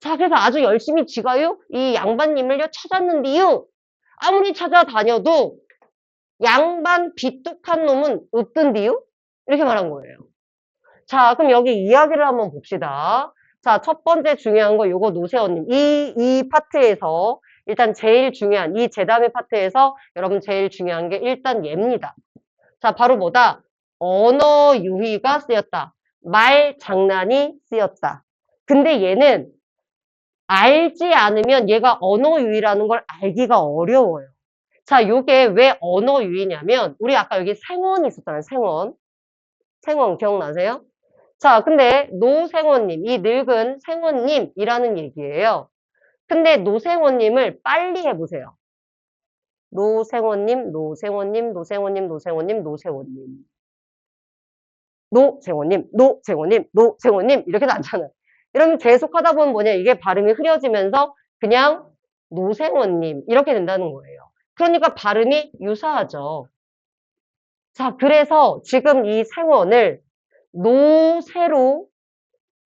자, 그래서 아주 열심히 지가요, 이 양반님을요, 찾았는데요. 아무리 찾아다녀도 양반 비뚝한 놈은 없던데요? 이렇게 말한 거예요. 자, 그럼 여기 이야기를 한번 봅시다. 자, 첫 번째 중요한 거 요거 노세원님. 이 파트에서 일단 제일 중요한 이 제담의 파트에서 여러분 제일 중요한 게 일단 얘입니다. 자, 바로 뭐다? 언어 유희가 쓰였다. 말 장난이 쓰였다. 근데 얘는 알지 않으면 얘가 언어 유희라는 걸 알기가 어려워요. 자, 요게 왜 언어 유희냐면 우리 아까 여기 생원 있었잖아요. 생원 기억나세요? 자, 근데 노생원님, 이 늙은 생원님이라는 얘기예요. 근데 노생원님을 빨리 해보세요. 노생원님, 노생원님, 노생원님, 노생원님, 노생원님. 노생원님, 노생원님, 노생원님 이렇게도 않잖아요. 이러면 계속 하다 보면 뭐냐, 이게 발음이 흐려지면서 그냥 노생원님 이렇게 된다는 거예요. 그러니까 발음이 유사하죠. 자, 그래서 지금 이 생원을 노새로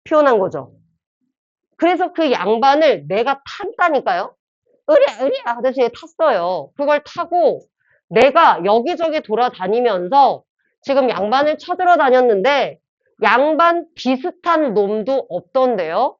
표현한 거죠. 그래서 그 양반을 내가 탔다니까요. 으랴 하듯이 탔어요. 그걸 타고 내가 여기저기 돌아다니면서 지금 양반을 찾으러 다녔는데 양반 비슷한 놈도 없던데요.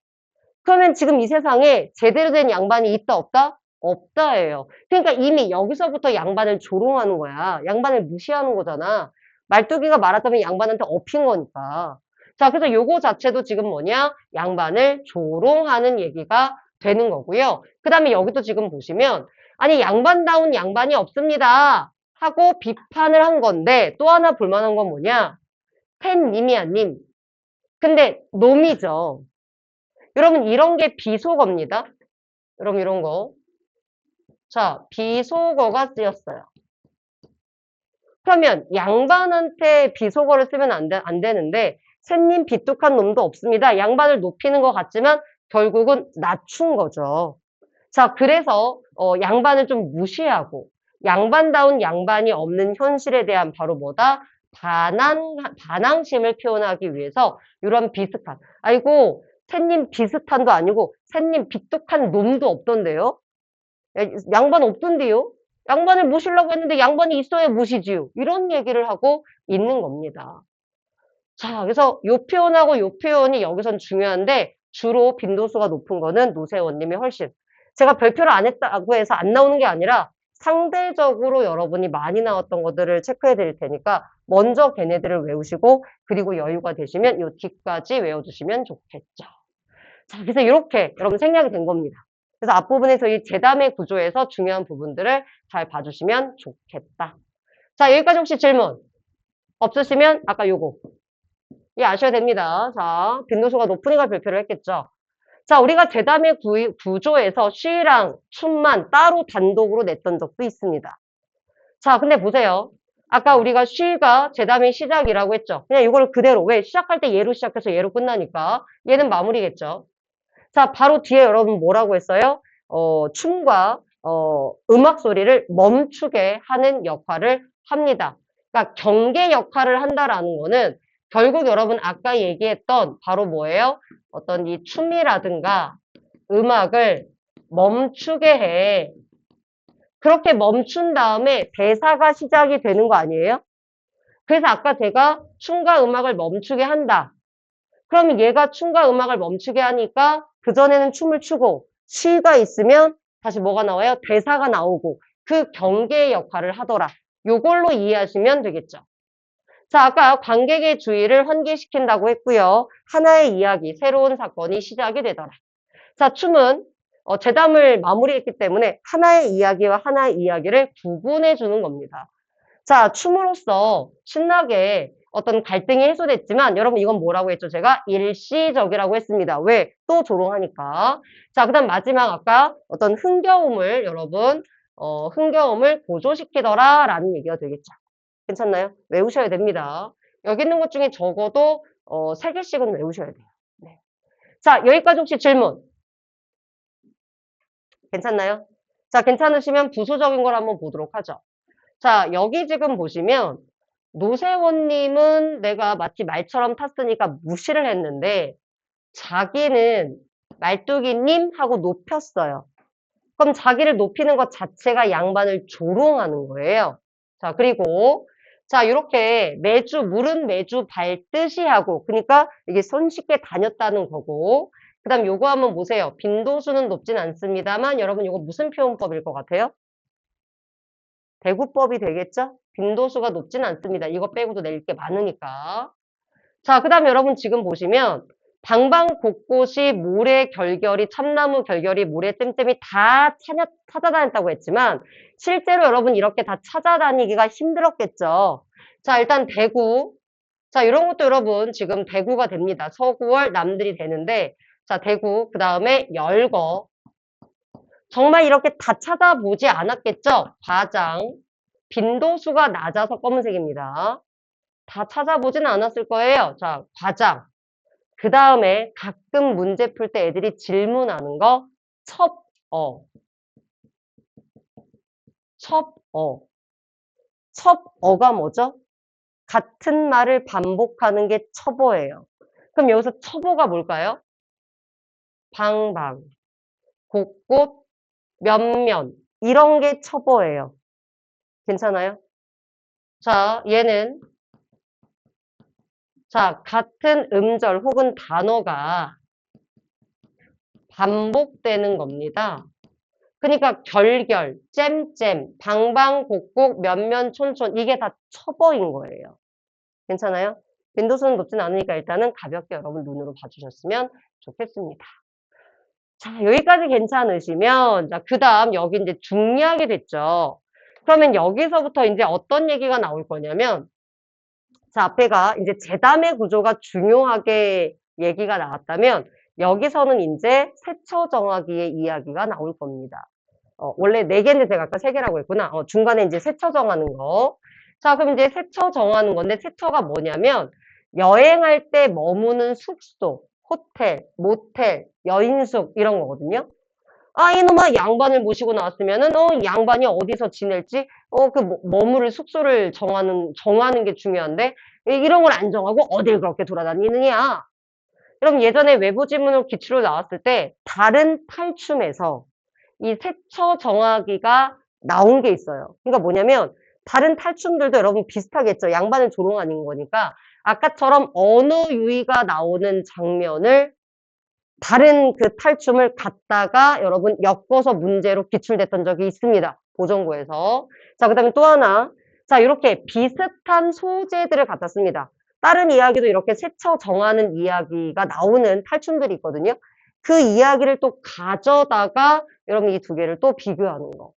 그러면 지금 이 세상에 제대로 된 양반이 있다 없다? 없다예요. 그러니까 이미 여기서부터 양반을 조롱하는 거야. 양반을 무시하는 거잖아. 말뚝이가 말하자면 양반한테 엎인 거니까. 자, 그래서 요거 자체도 지금 뭐냐? 양반을 조롱하는 얘기가 되는 거고요. 그 다음에 여기도 지금 보시면 아니 양반다운 양반이 없습니다 하고 비판을 한 건데 또 하나 볼만한 건 뭐냐? 팬님이야님. 근데 놈이죠. 여러분 이런 게 비속어입니다. 여러분 이런 거. 자, 비속어가 쓰였어요. 그러면 양반한테 비속어를 쓰면 안 되는데 샌님 비뚝한 놈도 없습니다. 양반을 높이는 것 같지만 결국은 낮춘 거죠. 자, 그래서 양반을 좀 무시하고 양반다운 양반이 없는 현실에 대한 바로 뭐다? 반항심을 표현하기 위해서 이런 비슷한 아이고 샌님 비슷한도 아니고 샌님 비뚝한 놈도 없던데요? 양반 없던데요? 양반을 모시려고 했는데 양반이 있어야 모시지요. 이런 얘기를 하고 있는 겁니다. 자, 그래서 요 표현하고 요 표현이 여기선 중요한데 주로 빈도수가 높은 거는 노세원님이 훨씬. 제가 별표를 안 했다고 해서 안 나오는 게 아니라 상대적으로 여러분이 많이 나왔던 것들을 체크해 드릴 테니까 먼저 걔네들을 외우시고 그리고 여유가 되시면 요 뒤까지 외워주시면 좋겠죠. 자, 그래서 이렇게 여러분 생략이 된 겁니다. 그래서 앞부분에서 이 제담의 구조에서 중요한 부분들을 잘 봐주시면 좋겠다. 자, 여기까지 혹시 질문 없으시면 아까 요거 이 아셔야 됩니다. 자, 빈도수가 높으니까 별표를 했겠죠. 자, 우리가 제담의 구조에서 쉬랑 춤만 따로 단독으로 냈던 적도 있습니다. 자, 근데 보세요. 아까 우리가 쉬가 제담의 시작이라고 했죠. 그냥 이걸 그대로 왜 시작할 때 얘로 시작해서 얘로 끝나니까 얘는 마무리겠죠. 자, 바로 뒤에 여러분 뭐라고 했어요? 춤과 음악 소리를 멈추게 하는 역할을 합니다. 그러니까 경계 역할을 한다라는 거는 결국 여러분 아까 얘기했던 바로 뭐예요? 어떤 이 춤이라든가 음악을 멈추게 해. 그렇게 멈춘 다음에 대사가 시작이 되는 거 아니에요? 그래서 아까 제가 춤과 음악을 멈추게 한다. 그러면 얘가 춤과 음악을 멈추게 하니까 그전에는 춤을 추고 시가 있으면 다시 뭐가 나와요? 대사가 나오고 그 경계의 역할을 하더라. 요걸로 이해하시면 되겠죠. 자, 아까 관객의 주의를 환기시킨다고 했고요. 하나의 이야기, 새로운 사건이 시작이 되더라. 자, 춤은 제담을 마무리했기 때문에 하나의 이야기와 하나의 이야기를 구분해 주는 겁니다. 자, 춤으로써 신나게 어떤 갈등이 해소됐지만 여러분 이건 뭐라고 했죠? 제가 일시적이라고 했습니다. 왜? 또 조롱하니까. 자, 그다음 마지막 아까 어떤 흥겨움을 여러분 흥겨움을 고조시키더라 라는 얘기가 되겠죠. 괜찮나요? 외우셔야 됩니다. 여기 있는 것 중에 적어도 3개씩은 외우셔야 돼요. 네. 자, 여기까지 혹시 질문 괜찮나요? 자, 괜찮으시면 부수적인 걸 한번 보도록 하죠. 자, 여기 지금 보시면 노세원님은 내가 마치 말처럼 탔으니까 무시를 했는데 자기는 말뚝이님 하고 높였어요. 그럼 자기를 높이는 것 자체가 양반을 조롱하는 거예요. 자, 그리고 자, 이렇게 매주 물은 매주 밟듯이 하고 그러니까 이게 손쉽게 다녔다는 거고 그다음 요거 한번 보세요. 빈도수는 높진 않습니다만 여러분 요거 무슨 표현법일 것 같아요? 대구법이 되겠죠? 빈도수가 높진 않습니다. 이거 빼고도 낼 게 많으니까. 자, 그 다음에 여러분 지금 보시면 방방 곳곳이 모래 결결이 참나무 결결이 모래 잼잼이 다 찾아다녔다고 했지만 실제로 여러분 이렇게 다 찾아다니기가 힘들었겠죠. 자, 일단 대구. 자, 이런 것도 여러분 지금 대구가 됩니다. 서구월 남들이 되는데 자, 대구 그 다음에 열거. 정말 이렇게 다 찾아보지 않았겠죠? 과장. 빈도수가 낮아서 검은색입니다. 다 찾아보진 않았을 거예요. 자, 과장. 그 다음에 가끔 문제 풀 때 애들이 질문하는 거, 첩어. 첩어. 첩어가 뭐죠? 같은 말을 반복하는 게 첩어예요. 그럼 여기서 첩어가 뭘까요? 방방, 곳곳, 면면. 이런 게 첩어예요. 괜찮아요? 자, 얘는 자, 같은 음절 혹은 단어가 반복되는 겁니다. 그러니까 결결, 잼잼, 방방곡곡, 면면촌촌 이게 다 첩어인 거예요. 괜찮아요? 빈도수는 높진 않으니까 일단은 가볍게 여러분 눈으로 봐주셨으면 좋겠습니다. 자, 여기까지 괜찮으시면 자, 그다음 여기 이제 중리하게 됐죠. 그러면 여기서부터 이제 어떤 얘기가 나올 거냐면 자, 앞에가 이제 재담의 구조가 중요하게 얘기가 나왔다면 여기서는 이제 세처 정하기의 이야기가 나올 겁니다. 원래 4개인데 제가 아까 3개라고 했구나. 중간에 이제 세처 정하는 거. 자, 그럼 이제 세처 정하는 건데 세처가 뭐냐면 여행할 때 머무는 숙소, 호텔, 모텔, 여인숙 이런 거거든요. 아, 이놈아 양반을 모시고 나왔으면은 양반이 어디서 지낼지 머무를 숙소를 정하는 게 중요한데 이런 걸 안 정하고 어딜 그렇게 돌아다니느냐. 여러분 예전에 외부 지문으로 기출로 나왔을 때 다른 탈춤에서 이 세처 정하기가 나온 게 있어요. 그러니까 뭐냐면 다른 탈춤들도 여러분 비슷하겠죠. 양반을 조롱하는 거니까 아까처럼 언어 유희가 나오는 장면을 다른 그 탈춤을 갖다가 여러분 엮어서 문제로 기출됐던 적이 있습니다. 보정고에서. 자, 그 다음에 또 하나. 자, 이렇게 비슷한 소재들을 갖다 씁니다. 다른 이야기도 이렇게 세처 정하는 이야기가 나오는 탈춤들이 있거든요. 그 이야기를 또 가져다가 여러분 이 2개를 또 비교하는 거.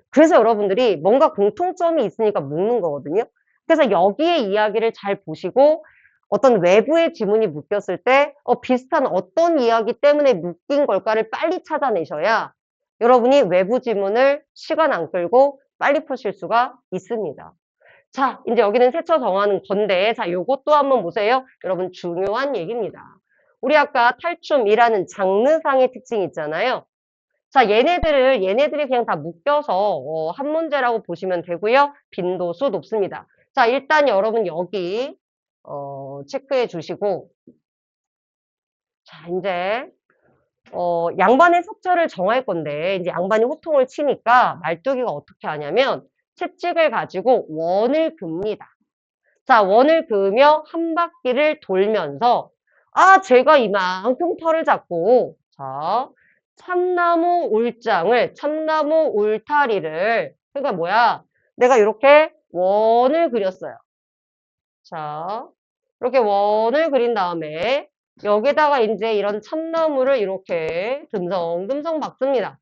그래서 여러분들이 뭔가 공통점이 있으니까 묶는 거거든요. 그래서 여기에 이야기를 잘 보시고 어떤 외부의 지문이 묶였을 때 비슷한 어떤 이야기 때문에 묶인 걸까를 빨리 찾아내셔야 여러분이 외부 지문을 시간 안 끌고 빨리 푸실 수가 있습니다. 자, 이제 여기는 세처 정하는 건데 자, 요것도 한번 보세요. 여러분 중요한 얘기입니다. 우리 아까 탈춤이라는 장르상의 특징이 있잖아요. 자, 얘네들이 그냥 다 묶여서 한 문제라고 보시면 되고요. 빈도수 높습니다. 자, 일단 여러분 여기 체크해 주시고 자, 이제 양반의 속절을 정할 건데 이제 양반이 호통을 치니까 말뚝이가 어떻게 하냐면 채찍을 가지고 원을 긋습니다. 자, 원을 그으며 한 바퀴를 돌면서 아, 제가 이만큼 털을 잡고 자, 참나무 울타리를 그러니까 뭐야? 내가 이렇게 원을 그렸어요. 자, 이렇게 원을 그린 다음에 여기다가 이제 이런 참나무를 이렇게 듬성듬성 박습니다.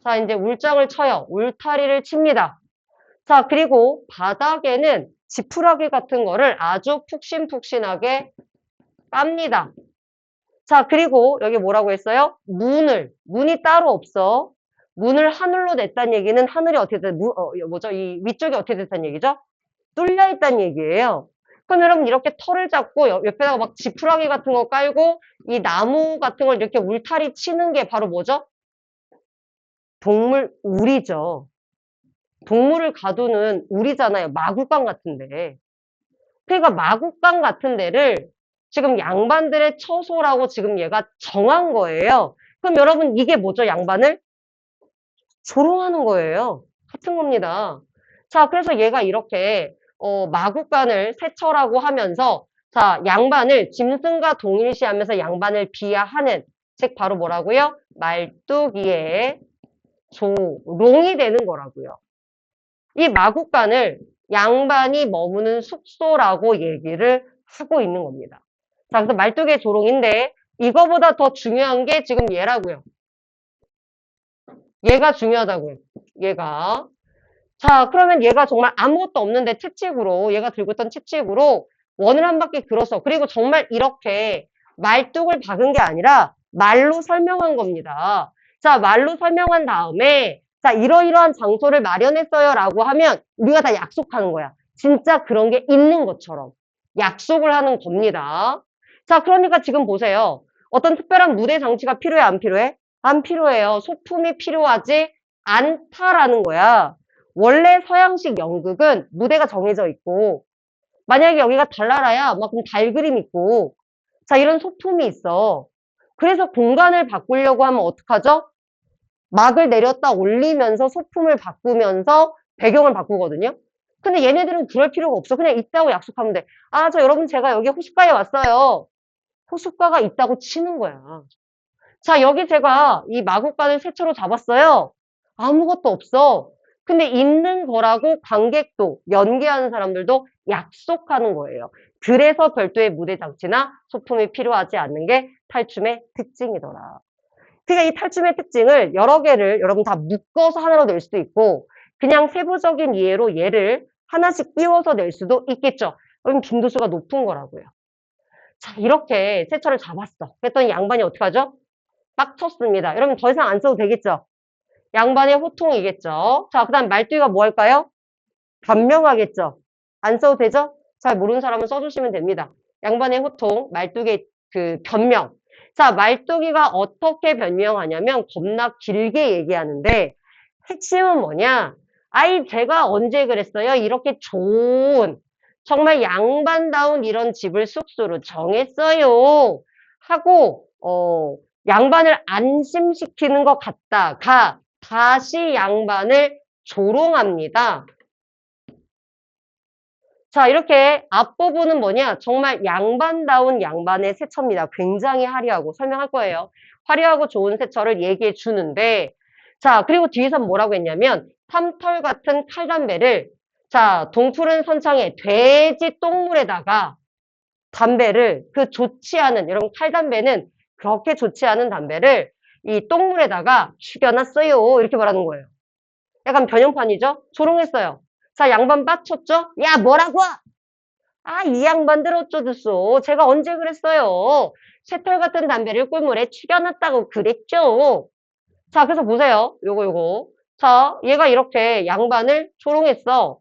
자, 이제 울장을 쳐요. 울타리를 칩니다. 자, 그리고 바닥에는 지푸라기 같은 거를 아주 푹신푹신하게 깝니다. 자, 그리고 여기 뭐라고 했어요? 문이 따로 없어. 문을 하늘로 냈다는 얘기는 하늘이 어떻게 됐, 뭐죠? 이 위쪽이 어떻게 됐다는 얘기죠? 뚫려 있다는 얘기예요. 그럼 여러분 이렇게 털을 잡고 옆에다가 막 지푸라기 같은 거 깔고 이 나무 같은 걸 이렇게 울타리 치는 게 바로 뭐죠? 동물 우리죠. 동물을 가두는 우리잖아요. 마구간 같은데. 그러니까 마구간 같은 데를 지금 양반들의 처소라고 지금 얘가 정한 거예요. 그럼 여러분 이게 뭐죠? 양반을 조롱하는 거예요. 같은 겁니다. 자, 그래서 얘가 이렇게 마구간을 세처라고 하면서 자, 양반을 짐승과 동일시하면서 양반을 비하하는 즉 바로 뭐라고요? 말뚝이의 조롱이 되는 거라고요. 이 마구간을 양반이 머무는 숙소라고 얘기를 하고 있는 겁니다. 자, 그래서 말뚝의 조롱인데 이거보다 더 중요한 게 지금 얘라고요. 얘가 중요하다고요. 얘가. 자, 그러면 얘가 정말 아무것도 없는데 채찍으로 얘가 들고 있던 채찍으로 원을 한 바퀴 그었어. 그리고 정말 이렇게 말뚝을 박은 게 아니라 말로 설명한 겁니다. 자, 말로 설명한 다음에 자, 이러이러한 장소를 마련했어요 라고 하면 우리가 다 약속하는 거야. 진짜 그런 게 있는 것처럼 약속을 하는 겁니다. 자, 그러니까 지금 보세요. 어떤 특별한 무대 장치가 필요해, 안 필요해? 안 필요해요. 소품이 필요하지 않다라는 거야. 원래 서양식 연극은 무대가 정해져 있고 만약에 여기가 달나라야 막 그럼 달 그림 있고 자 이런 소품이 있어. 그래서 공간을 바꾸려고 하면 어떡하죠? 막을 내렸다 올리면서 소품을 바꾸면서 배경을 바꾸거든요. 근데 얘네들은 그럴 필요가 없어. 그냥 있다고 약속하면 돼. 아, 저 여러분 제가 여기 호숫가에 왔어요. 호숫가가 있다고 치는 거야. 자, 여기 제가 이 마구간을 세초로 잡았어요. 아무것도 없어. 근데 있는 거라고 관객도, 연기하는 사람들도 약속하는 거예요. 그래서 별도의 무대 장치나 소품이 필요하지 않는 게 탈춤의 특징이더라. 그러니까 이 탈춤의 특징을 여러 개를 여러분 다 묶어서 하나로 낼 수도 있고 그냥 세부적인 이해로 얘를 하나씩 끼워서 낼 수도 있겠죠. 그럼 빈도수가 높은 거라고요. 자, 이렇게 세초를 잡았어. 그랬더니 양반이 어떻게 하죠? 빡쳤습니다. 여러분 더 이상 안 써도 되겠죠? 양반의 호통이겠죠? 자, 그 다음 말뚝이가 뭐 할까요? 변명하겠죠? 안 써도 되죠? 잘 모르는 사람은 써주시면 됩니다. 양반의 호통, 말뚝의 그 변명. 자, 말뚝이가 어떻게 변명하냐면 겁나 길게 얘기하는데 핵심은 뭐냐? 아이, 제가 언제 그랬어요? 이렇게 좋은 정말 양반다운 이런 집을 숙소로 정했어요. 하고 양반을 안심시키는 것 같다가 다시 양반을 조롱합니다. 자, 이렇게 앞부분은 뭐냐? 정말 양반다운 양반의 세처입니다. 굉장히 화려하고 설명할 거예요. 화려하고 좋은 세처를 얘기해 주는데 자, 그리고 뒤에서 뭐라고 했냐면 탐털 같은 칼담배를 자, 동푸른 선창에 돼지 똥물에다가 담배를 그 좋지 않은 여러분 칼담배는 그렇게 좋지 않은 담배를 이 똥물에다가 죽여놨어요. 이렇게 말하는 거예요. 약간 변형판이죠? 조롱했어요. 자, 양반 빠쳤죠? 야, 뭐라고? 아, 이 양반들 어쩌겠어. 제가 언제 그랬어요. 쇠털 같은 담배를 꿀물에 죽여놨다고 그랬죠. 자, 그래서 보세요. 요거. 자, 얘가 이렇게 양반을 조롱했어.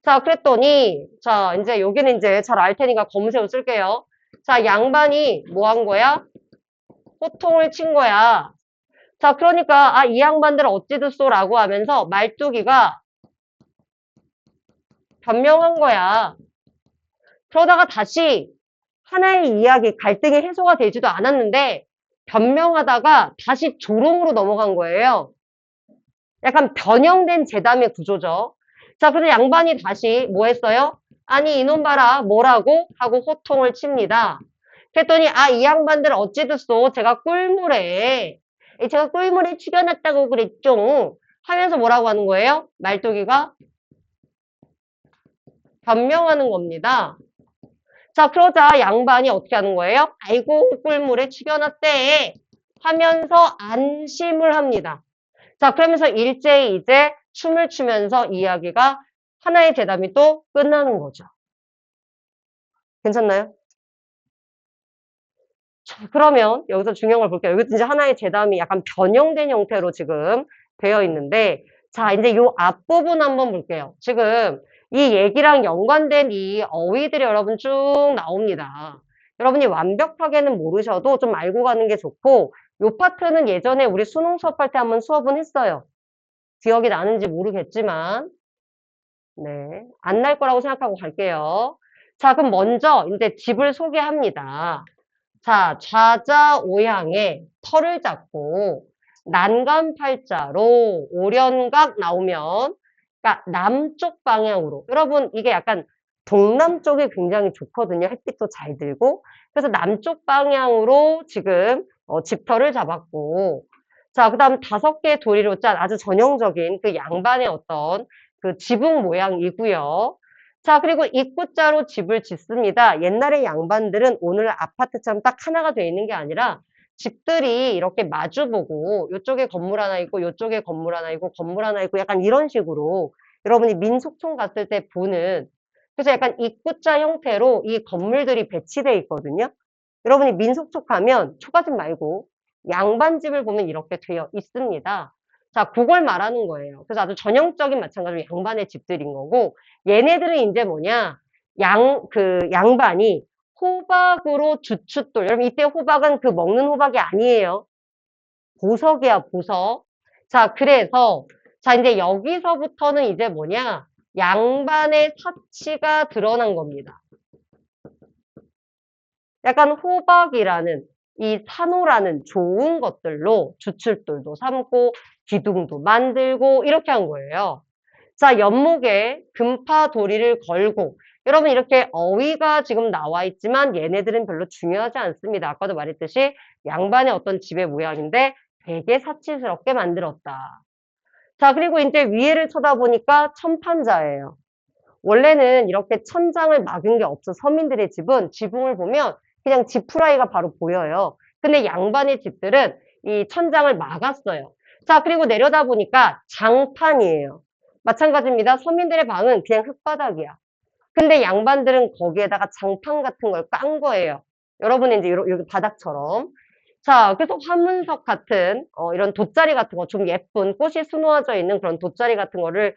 자, 그랬더니, 자, 이제 여기는 이제 잘 알 테니까 검은색으로 쓸게요. 자, 양반이 뭐 한 거야? 호통을 친 거야. 자, 그러니까, 아, 이 양반들 어찌 됐소라고 하면서 말뚝이가 변명한 거야. 그러다가 다시 하나의 이야기, 갈등이 해소가 되지도 않았는데, 변명하다가 다시 조롱으로 넘어간 거예요. 약간 변형된 재담의 구조죠. 자, 그래서 양반이 다시 뭐 했어요? 아니, 이놈 봐라. 뭐라고? 하고 호통을 칩니다. 그랬더니, 아, 이 양반들 어찌 됐소? 제가 꿀물에 죽여놨다고 그랬죠. 하면서 뭐라고 하는 거예요? 말뚝이가 변명하는 겁니다. 자, 그러자 양반이 어떻게 하는 거예요? 아이고, 꿀물에 죽여놨대. 하면서 안심을 합니다. 자, 그러면서 일제히 이제 춤을 추면서 이야기가 하나의 재단이 또 끝나는 거죠. 괜찮나요? 자, 그러면 여기서 중요한 걸 볼게요. 여기 이제 하나의 재단이 약간 변형된 형태로 지금 되어 있는데, 자, 이제 요 앞부분 한번 볼게요. 지금 이 얘기랑 연관된 이 어휘들이 여러분 쭉 나옵니다. 여러분이 완벽하게는 모르셔도 좀 알고 가는 게 좋고, 요 파트는 예전에 우리 수능 수업할 때 한번 수업은 했어요. 기억이 나는지 모르겠지만, 네. 안 날 거라고 생각하고 갈게요. 자, 그럼 먼저 이제 집을 소개합니다. 자, 좌자오향에 털을 잡고 난간팔자로 오련각 나오면, 그러니까 남쪽 방향으로. 여러분, 이게 약간 동남쪽이 굉장히 좋거든요. 햇빛도 잘 들고. 그래서 남쪽 방향으로 지금 집터를 잡았고, 자, 그 다음 5개의 도리로 짠 아주 전형적인 그 양반의 어떤 그 지붕 모양이고요. 자, 그리고 입구자로 집을 짓습니다. 옛날에 양반들은 오늘 아파트처럼 딱 하나가 돼 있는 게 아니라 집들이 이렇게 마주보고 이쪽에 건물 하나 있고 이쪽에 건물 하나 있고 건물 하나 있고 약간 이런 식으로 여러분이 민속촌 갔을 때 보는, 그래서 약간 입구자 형태로 이 건물들이 배치되어 있거든요. 여러분이 민속촌 가면 초가집 말고 양반집을 보면 이렇게 되어 있습니다. 자, 그걸 말하는 거예요. 그래서 아주 전형적인 마찬가지로 양반의 집들인 거고, 얘네들은 이제 뭐냐, 양반이 호박으로 주춧돌. 여러분, 이때 호박은 그 먹는 호박이 아니에요. 보석이야, 보석. 자, 그래서, 자, 이제 여기서부터는 이제 뭐냐, 양반의 사치가 드러난 겁니다. 약간 호박이라는 이 산호라는 좋은 것들로 주춧돌도 삼고 기둥도 만들고 이렇게 한 거예요. 자, 연목에 금파도리를 걸고, 여러분 이렇게 어휘가 지금 나와 있지만 얘네들은 별로 중요하지 않습니다. 아까도 말했듯이 양반의 어떤 집의 모양인데 되게 사치스럽게 만들었다. 자, 그리고 이제 위에를 쳐다보니까 천판자예요. 원래는 이렇게 천장을 막은 게 없어. 서민들의 집은 지붕을 보면 그냥 지푸라기가 바로 보여요. 근데 양반의 집들은 이 천장을 막았어요. 자, 그리고 내려다 보니까 장판이에요. 마찬가지입니다. 서민들의 방은 그냥 흙바닥이야. 근데 양반들은 거기에다가 장판 같은 걸 깐 거예요. 여러분이 이제 여기 바닥처럼. 자, 그래서 화문석 같은 이런 돗자리 같은 거 좀 예쁜 꽃이 수놓아져 있는 그런 돗자리 같은 거를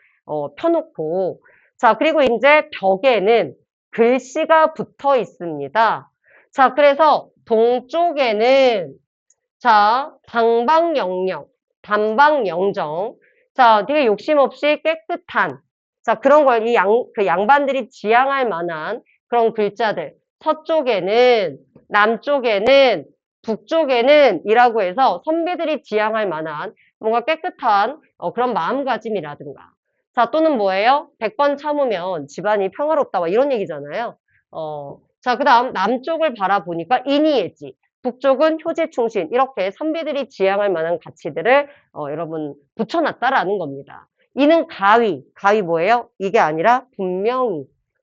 펴놓고, 자, 그리고 이제 벽에는 글씨가 붙어 있습니다. 자, 그래서 동쪽에는 자, 방방영영, 단방영정. 자, 되게 욕심 없이 깨끗한. 자, 그런 걸 그 양반들이 지향할 만한 그런 글자들. 서쪽에는, 남쪽에는, 북쪽에는 이라고 해서 선비들이 지향할 만한 뭔가 깨끗한 그런 마음가짐이라든가. 자, 또는 뭐예요? 100번 참으면 집안이 평화롭다. 뭐 이런 얘기잖아요. 자, 그 다음 남쪽을 바라보니까 인의예지. 북쪽은 효제충신. 이렇게 선비들이 지향할 만한 가치들을 여러분 붙여놨다라는 겁니다. 이는 가위. 가위 뭐예요? 이게 아니라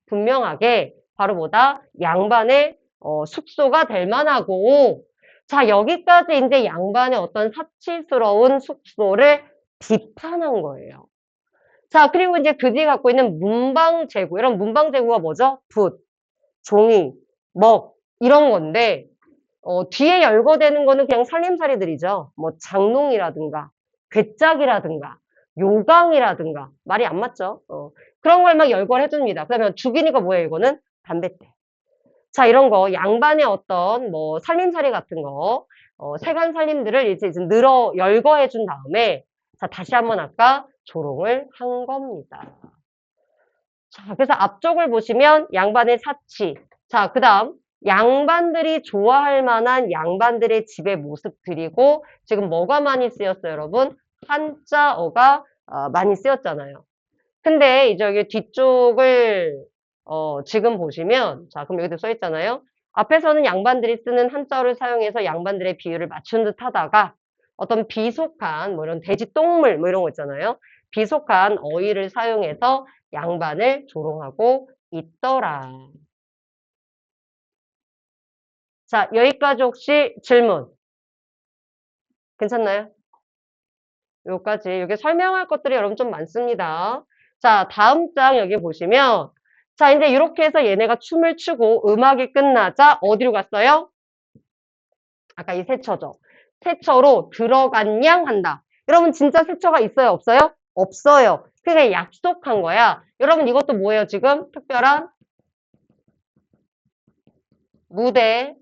분명하게 바로 뭐다? 양반의 숙소가 될 만하고, 자, 여기까지 이제 양반의 어떤 사치스러운 숙소를 비판한 거예요. 자, 그리고 이제 그 뒤에 갖고 있는 문방제구. 이런 문방제구가 뭐죠? 붓, 종이, 먹, 이런 건데, 뒤에 열거되는 거는 그냥 살림살이들이죠. 뭐 장롱이라든가 괴짝이라든가 요강이라든가 말이 안 맞죠. 그런 걸 막 열거를 해줍니다. 그러면 죽이니까 뭐예요? 이거는 담뱃대. 자, 이런 거 양반의 어떤 뭐 살림살이 같은 거 세간 살림들을 이제 열거해 준 다음에, 자, 다시 한번 아까 조롱을 한 겁니다. 자, 그래서 앞쪽을 보시면 양반의 사치. 자, 그 다음 양반들이 좋아할 만한 양반들의 집의 모습들이고, 지금 뭐가 많이 쓰였어요, 여러분? 한자어가 많이 쓰였잖아요. 근데 이제 여기 뒤쪽을 지금 보시면, 자, 그럼 여기도 써 있잖아요. 앞에서는 양반들이 쓰는 한자어를 사용해서 양반들의 비율을 맞춘 듯 하다가 어떤 비속한 뭐 이런 돼지 똥물 뭐 이런 거 있잖아요. 비속한 어휘를 사용해서 양반을 조롱하고 있더라. 자, 여기까지 혹시 질문 괜찮나요? 여기까지. 여기 설명할 것들이 여러분 좀 많습니다. 자, 다음 장 여기 보시면, 자, 이제 이렇게 해서 얘네가 춤을 추고 음악이 끝나자 어디로 갔어요? 아까 이 세처죠. 세처로 들어간냥 한다. 여러분 진짜 세처가 있어요? 없어요? 없어요. 그게 약속한 거야. 여러분 이것도 뭐예요 지금? 특별한 무대,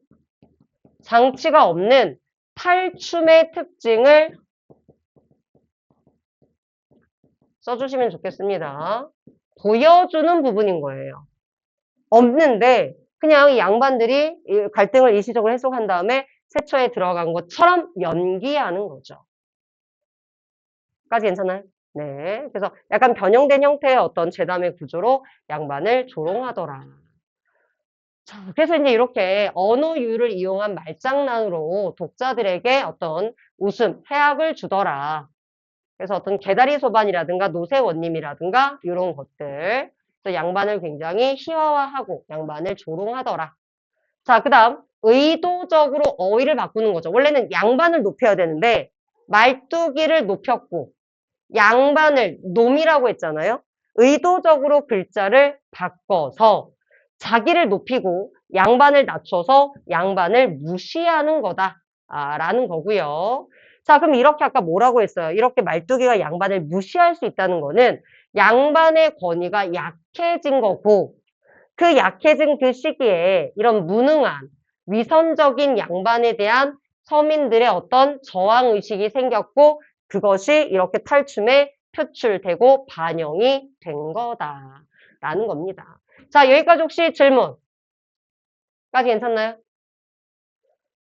장치가 없는 탈춤의 특징을 써주시면 좋겠습니다. 보여주는 부분인 거예요. 없는데 그냥 이 양반들이 이 갈등을 일시적으로 해소한 다음에 세처에 들어간 것처럼 연기하는 거죠. 까지 괜찮아요? 네. 그래서 약간 변형된 형태의 어떤 재담의 구조로 양반을 조롱하더라. 자, 그래서 이제 이렇게 언어유를 이용한 말장난으로 독자들에게 어떤 웃음, 해악을 주더라. 그래서 어떤 개다리 소반이라든가 노새원님이라든가 이런 것들. 그래서 양반을 굉장히 희화화하고 양반을 조롱하더라. 자, 그 다음 의도적으로 어휘를 바꾸는 거죠. 원래는 양반을 높여야 되는데 말뚝이를 높였고 양반을 놈이라고 했잖아요. 의도적으로 글자를 바꿔서 자기를 높이고 양반을 낮춰서 양반을 무시하는 거다. 라는 거고요. 자, 그럼 이렇게 아까 뭐라고 했어요? 이렇게 말뚝이가 양반을 무시할 수 있다는 거는 양반의 권위가 약해진 거고 그 약해진 그 시기에 이런 무능한 위선적인 양반에 대한 서민들의 어떤 저항의식이 생겼고 그것이 이렇게 탈춤에 표출되고 반영이 된 거다라는 겁니다. 자, 여기까지 혹시 질문까지 괜찮나요?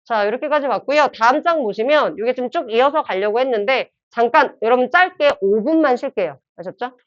자, 이렇게까지 봤고요. 다음 장 보시면 이게 좀 쭉 이어서 가려고 했는데 잠깐 여러분 짧게 5분만 쉴게요. 아셨죠?